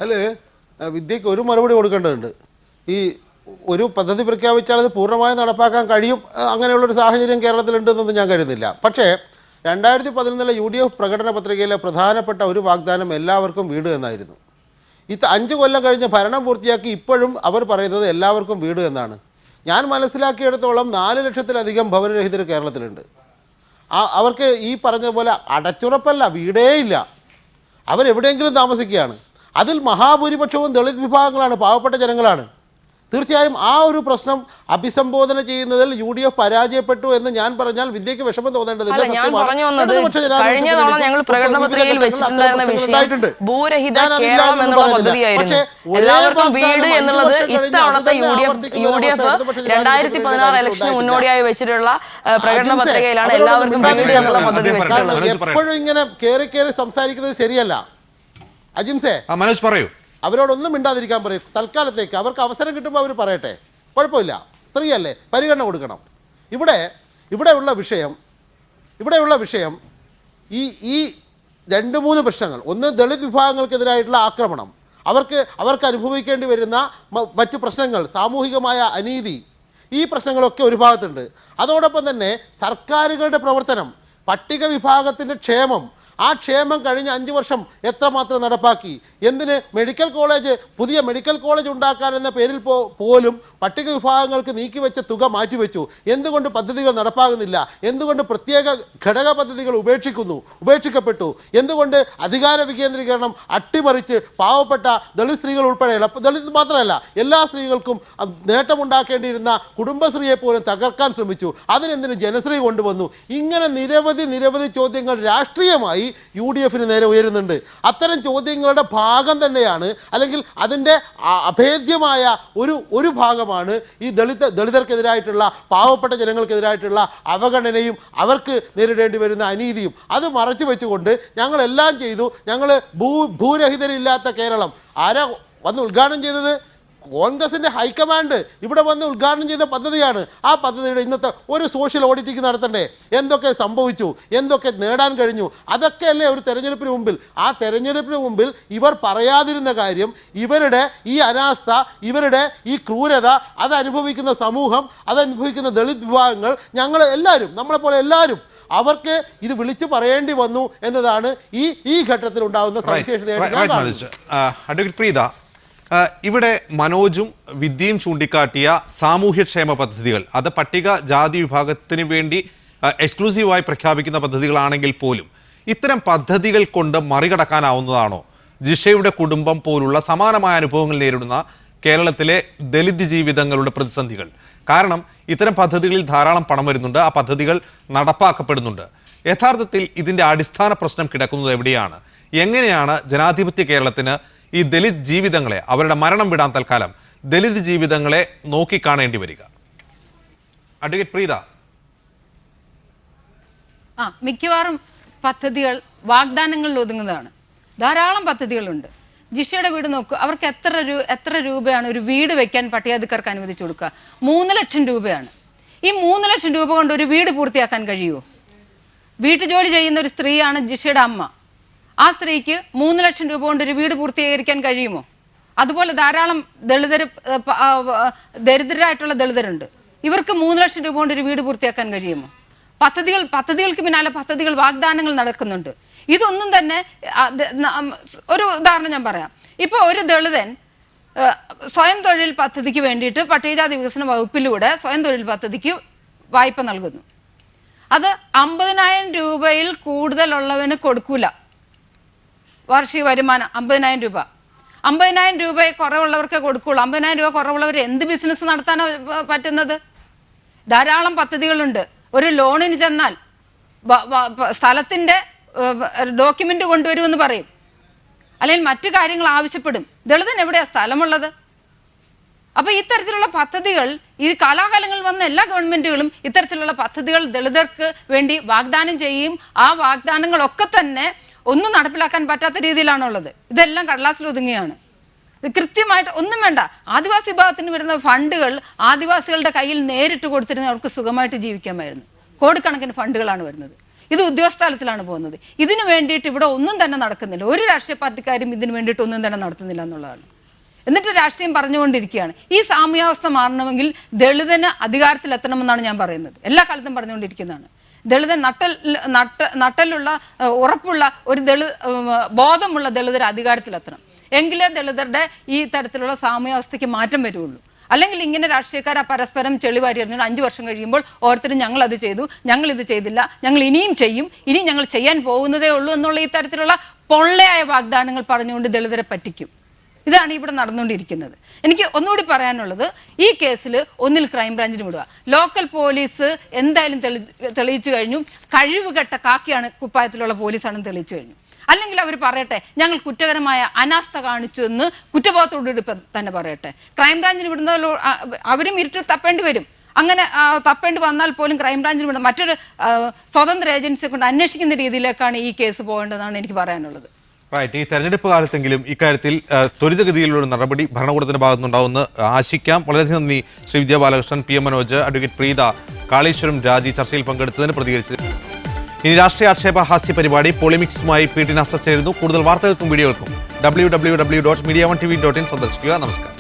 അതിൽ വിദ്യയ്ക്ക് ഒരു മറുപടി കൊടുക്കേണ്ടതുണ്ട്. ഈ ഒരു പദ്ധതി പ്രഖ്യാപിച്ചാൽ അത് പൂർണ്ണമായി നടപ്പാക്കാൻ കഴിയും അങ്ങനെയുള്ളൊരു സാഹചര്യം കേരളത്തിലുണ്ടെന്നൊന്നും ഞാൻ കരുതുന്നില്ല. പക്ഷേ 2011 UDF പ്രകടന പത്രികയിലെ പ്രധാനപ്പെട്ട ഒരു വാഗ്ദാനം എല്ലാവർക്കും വീട് എന്നായിരുന്നു. 5 കൊല്ലം കഴിഞ്ഞ് ഭരണം പൂർത്തിയാക്കി ഇപ്പോഴും അവർ പറയുന്നത് എല്ലാവർക്കും വീട് എന്നാണ്. ഞാൻ മനസ്സിലാക്കിയെടുത്തോളം 4 ലക്ഷത്തിലധികം ഭവനരഹിതർ കേരളത്തിലുണ്ട്. അവർക്ക് ഈ പറഞ്ഞ പോലെ അടച്ചുറപ്പല്ല, വീടേ ഇല്ല, അവരെവിടെയെങ്കിലും താമസിക്കുകയാണ്. അതിൽ മഹാഭൂരിപക്ഷവും ദളിത് വിഭാഗങ്ങളാണ്, പാവപ്പെട്ട ജനങ്ങളാണ്. തീർച്ചയായും ആ ഒരു പ്രശ്നം അഭിസംബോധന ചെയ്യുന്നതിൽ UDF പരാജയപ്പെട്ടു എന്ന് ഞാൻ പറഞ്ഞാൽ വിദ്യയ്ക്ക് വിഷമം തോന്നേണ്ടതില്ല. പക്ഷേ എല്ലാവർക്കും വീട് എന്നുള്ളത് ഇത്തവണത്തെ UDF 2016 ഇലക്ഷന് മുന്നോടിയായി വെച്ചിട്ടുള്ള പ്രകടന പത്രികയിലാണ് എല്ലാവർക്കും വീട് എന്നുള്ള പദ്ധതി വെച്ചിട്ടുള്ളത്. എപ്പോഴും ഇങ്ങനെ കയറി സംസാരിക്കുന്നത് ശരിയല്ല. അജിംസേ, മനോജ് പറയൂ. അവരോടൊന്നും മിണ്ടാതിരിക്കാൻ പറയും തൽക്കാലത്തേക്ക്. അവർക്ക് അവസരം കിട്ടുമ്പോൾ അവർ പറയട്ടെ, കുഴപ്പമില്ല, സ്ത്രീയല്ലേ, പരിഗണന കൊടുക്കണം. ഇവിടെയുള്ള വിഷയം ഈ 2-3 പ്രശ്നങ്ങൾ. ഒന്ന്, ദളിത് വിഭാഗങ്ങൾക്കെതിരായിട്ടുള്ള ആക്രമണം, അവർക്ക് അനുഭവിക്കേണ്ടി വരുന്ന മറ്റു പ്രശ്നങ്ങൾ, സാമൂഹികമായ അനീതി, ഈ പ്രശ്നങ്ങളൊക്കെ ഒരു ഭാഗത്തുണ്ട്. അതോടൊപ്പം തന്നെ സർക്കാരുകളുടെ പ്രവർത്തനം, പട്ടിക വിഭാഗത്തിൻ്റെ ക്ഷേമം, ആ ക്ഷേമം കഴിഞ്ഞ 5 വർഷം എത്രമാത്രം നടപ്പാക്കി? എന്തിന് പുതിയ മെഡിക്കൽ കോളേജ് ഉണ്ടാക്കാൻ എന്ന പേരിൽ പോലും പട്ടിക വിഭാഗങ്ങൾക്ക് നീക്കിവെച്ച തുക മാറ്റിവെച്ചു. എന്തുകൊണ്ട് പദ്ധതികൾ നടപ്പാകുന്നില്ല? എന്തുകൊണ്ട് പ്രത്യേക ഘടക പദ്ധതികൾ ഉപേക്ഷിക്കപ്പെട്ടു? എന്തുകൊണ്ട് അധികാര വികേന്ദ്രീകരണം അട്ടിമറിച്ച് പാവപ്പെട്ട ദളിത് സ്ത്രീകൾ ഉൾപ്പെടെയുള്ള, ദളിത് മാത്രമല്ല എല്ലാ സ്ത്രീകൾക്കും നേട്ടമുണ്ടാക്കേണ്ടിയിരുന്ന കുടുംബശ്രീയെ പോലും തകർക്കാൻ ശ്രമിച്ചു? അതിനെന്തിന് ജനശ്രീ കൊണ്ടുവന്നു? ഇങ്ങനെ നിരവധി ചോദ്യങ്ങൾ രാഷ്ട്രീയമായി UDF-ന് നേരെ ഉയരുന്നുണ്ട്. അത്തരം ചോദ്യങ്ങളുടെ ഭാഗം തന്നെയാണ്, അല്ലെങ്കിൽ അതിൻ്റെ അഭേദ്യമായ ഒരു ഭാഗമാണ് ഈ ദളിതർക്കെതിരായിട്ടുള്ള, പാവപ്പെട്ട ജനങ്ങൾക്കെതിരായിട്ടുള്ള അവഗണനയും അവർക്ക് നേരിടേണ്ടി വരുന്ന അനീതിയും. അത് മറച്ചു വെച്ചുകൊണ്ട് ഞങ്ങളെല്ലാം ചെയ്തു, ഞങ്ങൾ ഭൂരഹിതരില്ലാത്ത കേരളം. ആരാ വന്ന് ഉദ്ഘാടനം ചെയ്തത്? കോൺഗ്രസിൻ്റെ ഹൈക്കമാൻഡ് ഇവിടെ വന്ന് ഉദ്ഘാടനം ചെയ്ത പദ്ധതിയാണ്. ആ പദ്ധതിയുടെ ഇന്നത്തെ ഒരു സോഷ്യൽ ഓഡിറ്റിംഗ് നടത്തണ്ടേ? എന്തൊക്കെ സംഭവിച്ചു, എന്തൊക്കെ നേടാൻ കഴിഞ്ഞു, അതൊക്കെയല്ലേ ഒരു തെരഞ്ഞെടുപ്പിന് മുമ്പിൽ. ആ തെരഞ്ഞെടുപ്പിന് മുമ്പിൽ ഇവർ പറയാതിരുന്ന കാര്യം, ഇവരുടെ ഈ അനാസ്ഥ, ഇവരുടെ ഈ ക്രൂരത അതനുഭവിക്കുന്ന സമൂഹം, അതനുഭവിക്കുന്ന ദളിത് വിഭാഗങ്ങൾ, ഞങ്ങൾ എല്ലാവരും, നമ്മളെപ്പോലെ എല്ലാവരും അവർക്ക് ഇത് വിളിച്ചു പറയേണ്ടി വന്നു എന്നതാണ് ഈ ഘട്ടത്തിൽ ഉണ്ടാകുന്ന സവിശേഷതയായിട്ട് ഞാൻ കാണുന്നത്. അഡ്വക്കേറ്റ് പ്രീത, ഇവിടെ മനോജും വിദ്യയും ചൂണ്ടിക്കാട്ടിയ സാമൂഹ്യക്ഷേമ പദ്ധതികൾ, അത് പട്ടിക ജാതി വിഭാഗത്തിന് വേണ്ടി എക്സ്ക്ലൂസീവായി പ്രഖ്യാപിക്കുന്ന പദ്ധതികളാണെങ്കിൽ പോലും ഇത്തരം പദ്ധതികൾ കൊണ്ട് മറികടക്കാനാവുന്നതാണോ ജിഷയുടെ കുടുംബം പോലുള്ള സമാനമായ അനുഭവങ്ങൾ നേരിടുന്ന കേരളത്തിലെ ദലിത് ജീവിതങ്ങളുടെ പ്രതിസന്ധികൾ? കാരണം ഇത്തരം പദ്ധതികളിൽ ധാരാളം പണം വരുന്നുണ്ട്, ആ പദ്ധതികൾ നടപ്പാക്കപ്പെടുന്നുണ്ട്. യഥാർത്ഥത്തിൽ ഇതിൻ്റെ അടിസ്ഥാന പ്രശ്നം കിടക്കുന്നത് എവിടെയാണ്? എങ്ങനെയാണ് ജനാധിപത്യ കേരളത്തിന് ഈ ദലിത് ജീവിതങ്ങളെ, അവരുടെ മരണം വിടാൻ തൽക്കാലം ദലിത് ജീവിതങ്ങളെ നോക്കിക്കാണേണ്ടി വരിക? അഡ്വക്കേറ്റ് പ്രീത. മിക്കവാറും പദ്ധതികൾ വാഗ്ദാനങ്ങളിൽ ഒതുങ്ങുന്നതാണ്. ധാരാളം പദ്ധതികളുണ്ട്. ജിഷയുടെ വീട് നോക്കൂ, അവർക്ക് എത്ര രൂപയാണ് ഒരു വീട് വെക്കാൻ പട്ടികജാതിക്കാർക്ക് അനുവദിച്ചു കൊടുക്കുക? 3 ലക്ഷം രൂപയാണ്. ഈ 3 ലക്ഷം രൂപ കൊണ്ട് ഒരു വീട് പൂർത്തിയാക്കാൻ കഴിയുമോ? വീട്ടുജോലി ചെയ്യുന്ന ഒരു സ്ത്രീയാണ് ജിഷയുടെ അമ്മ. ആ സ്ത്രീക്ക് 3 ലക്ഷം രൂപ കൊണ്ട് ഒരു വീട് പൂർത്തീകരിക്കാൻ കഴിയുമോ? അതുപോലെ ധാരാളം ദരിദ്രരായിട്ടുള്ള ദളിതരുണ്ട്. ഇവർക്ക് 3 ലക്ഷം രൂപ കൊണ്ട് ഒരു വീട് പൂർത്തിയാക്കാൻ കഴിയുമോ? പദ്ധതികൾക്ക് പിന്നാലെ പദ്ധതികൾ, വാഗ്ദാനങ്ങൾ നടക്കുന്നുണ്ട്. ഇതൊന്നും തന്നെ, ഒരു ഉദാഹരണം ഞാൻ പറയാം. ഇപ്പോൾ ഒരു ദളിതൻ സ്വയം തൊഴിൽ പദ്ധതിക്ക് വേണ്ടിയിട്ട് പട്ടികജാതി വികസന വകുപ്പിലൂടെ സ്വയം തൊഴിൽ പദ്ധതിക്ക് വായ്പ നൽകുന്നു. അത് 50,000 രൂപയിൽ കൂടുതലുള്ളവന് കൊടുക്കൂല. വാർഷിക വരുമാനം 50,000 രൂപ. 50,000 രൂപ കുറവുള്ളവർക്ക് കൊടുക്കുള്ളൂ. 50,000 രൂപ കുറവുള്ളവർ എന്ത് ബിസിനസ് നടത്താനാണ് പറ്റുന്നത്? ധാരാളം പദ്ധതികളുണ്ട്. ഒരു ലോണിന് ചെന്നാൽ സ്ഥലത്തിൻ്റെ ഡോക്യുമെന്റ് കൊണ്ടുവരുമെന്ന് പറയും, അല്ലെങ്കിൽ മറ്റു കാര്യങ്ങൾ ആവശ്യപ്പെടും. ദളിതൻ എവിടെയാണ് സ്ഥലമുള്ളത്? അപ്പോൾ ഇത്തരത്തിലുള്ള പദ്ധതികൾ, ഈ കാലാകാലങ്ങളിൽ വന്ന എല്ലാ ഗവൺമെന്റുകളും ഇത്തരത്തിലുള്ള പദ്ധതികൾ ദളിതർക്ക് വേണ്ടി വാഗ്ദാനം ചെയ്യും. ആ വാഗ്ദാനങ്ങളൊക്കെ തന്നെ ഒന്നും നടപ്പിലാക്കാൻ പറ്റാത്ത രീതിയിലാണുള്ളത്. ഇതെല്ലാം കടലാസിൽ ഒതുങ്ങിയാണ്. കൃത്യമായിട്ട് ഒന്നും വേണ്ട. ആദിവാസി വിഭാഗത്തിന് വരുന്ന ഫണ്ടുകൾ ആദിവാസികളുടെ കയ്യിൽ നേരിട്ട് കൊടുത്തിരുന്ന അവർക്ക് സുഖമായിട്ട് ജീവിക്കാമായിരുന്നു. കോടിക്കണക്കിന് ഫണ്ടുകളാണ് വരുന്നത്. ഇത് ഉദ്യോഗസ്ഥ തലത്തിലാണ് പോകുന്നത്. ഇതിനു വേണ്ടിയിട്ട് ഇവിടെ ഒന്നും തന്നെ നടക്കുന്നില്ല. ഒരു രാഷ്ട്രീയ പാർട്ടിക്കാരും ഇതിനു വേണ്ടിയിട്ട് ഒന്നും തന്നെ നടത്തുന്നില്ല എന്നുള്ളതാണ്. എന്നിട്ട് രാഷ്ട്രീയം പറഞ്ഞുകൊണ്ടിരിക്കുകയാണ്. ഈ സാമൂഹ്യാവസ്ഥ മാറണമെങ്കിൽ ദളിതന് അധികാരത്തിലെത്തണമെന്നാണ് ഞാൻ പറയുന്നത്. എല്ലാ കാലത്തും പറഞ്ഞുകൊണ്ടിരിക്കുന്നതാണ്. ദളിതൻ നട്ടലുള്ള ഉറപ്പുള്ള ഒരു ബോധമുള്ള ദളിതർ അധികാരത്തിലെത്തണം. എങ്കിലേ ദളിതരുടെ ഈ തരത്തിലുള്ള സാമൂഹ്യാവസ്ഥയ്ക്ക് മാറ്റം വരുള്ളൂ. അല്ലെങ്കിൽ ഇങ്ങനെ രാഷ്ട്രീയക്കാരെ പരസ്പരം ചെളിവാരി എറിഞ്ഞു 5 വർഷം കഴിയുമ്പോൾ ഓരോരുത്തരും ഞങ്ങൾ അത് ചെയ്തു, ഞങ്ങൾ ഇത് ചെയ്തില്ല, ഞങ്ങൾ ഇനിയും ചെയ്യും, ഇനി ഞങ്ങൾ ചെയ്യാൻ പോകുന്നതേ ഉള്ളൂ എന്നുള്ള ഈ തരത്തിലുള്ള പൊള്ളയായ വാഗ്ദാനങ്ങൾ പറഞ്ഞുകൊണ്ട് ദളിതരെ പറ്റിക്കും. ഇതാണ് ഇവിടെ നടന്നുകൊണ്ടിരിക്കുന്നത്. എനിക്ക് ഒന്നുകൂടി പറയാനുള്ളത്, ഈ കേസിൽ ഒന്നിൽ ക്രൈംബ്രാഞ്ചിന് വിടുക. ലോക്കൽ പോലീസ് എന്തായാലും തെളിയിച്ചു കഴിഞ്ഞു. കഴിവുകെട്ട കാക്കിയാണ് കുപ്പായത്തിലുള്ള പോലീസാണെന്ന് തെളിയിച്ചു കഴിഞ്ഞു. അല്ലെങ്കിൽ അവർ പറയട്ടെ ഞങ്ങൾ കുറ്റകരമായ അനാസ്ഥ കാണിച്ചു എന്ന് കുറ്റബോധത്തോടുകൂടി തന്നെ പറയട്ടെ. ക്രൈംബ്രാഞ്ചിന് വിടുന്നതിൽ അവരും ഇരുട്ടിൽ തപ്പേണ്ടി വരും. അങ്ങനെ തപ്പേണ്ടി വന്നാൽ പോലും ക്രൈംബ്രാഞ്ചിന് വിടുന്ന മറ്റൊരു സ്വതന്ത്ര ഏജൻസിയെ കൊണ്ട് അന്വേഷിക്കുന്ന രീതിയിലേക്കാണ് ഈ കേസ് പോകേണ്ടതെന്നാണ് എനിക്ക് പറയാനുള്ളത്. ഈ തെരഞ്ഞെടുപ്പ് കാലത്തെങ്കിലും ഇക്കാര്യത്തിൽ ത്വരിതഗതിയിലുള്ള നടപടി ഭരണകൂടത്തിന്റെ ഭാഗത്തുനിന്നുണ്ടാവുമെന്ന് ആശിക്കാം. വളരെയധികം നന്ദി ശ്രീ വിദ്യാ ബാലകൃഷ്ണൻ, PM മനോജ്, അഡ്വക്കേറ്റ് പ്രീത, കാളീശ്വരം രാജി ചർച്ചയിൽ പങ്കെടുത്തതിന് പ്രതികരിച്ചത്. ഇനി രാഷ്ട്രീയ ആക്ഷേപ ഹാസ്യ പരിപാടി പോളിമിക്സുമായി PT നാസർ ചേരുന്നു. കൂടുതൽ വാർത്തകൾക്കും വീഡിയോകൾക്കും www.mediaonetv.in സന്ദർശിക്കുക. നമസ്കാരം.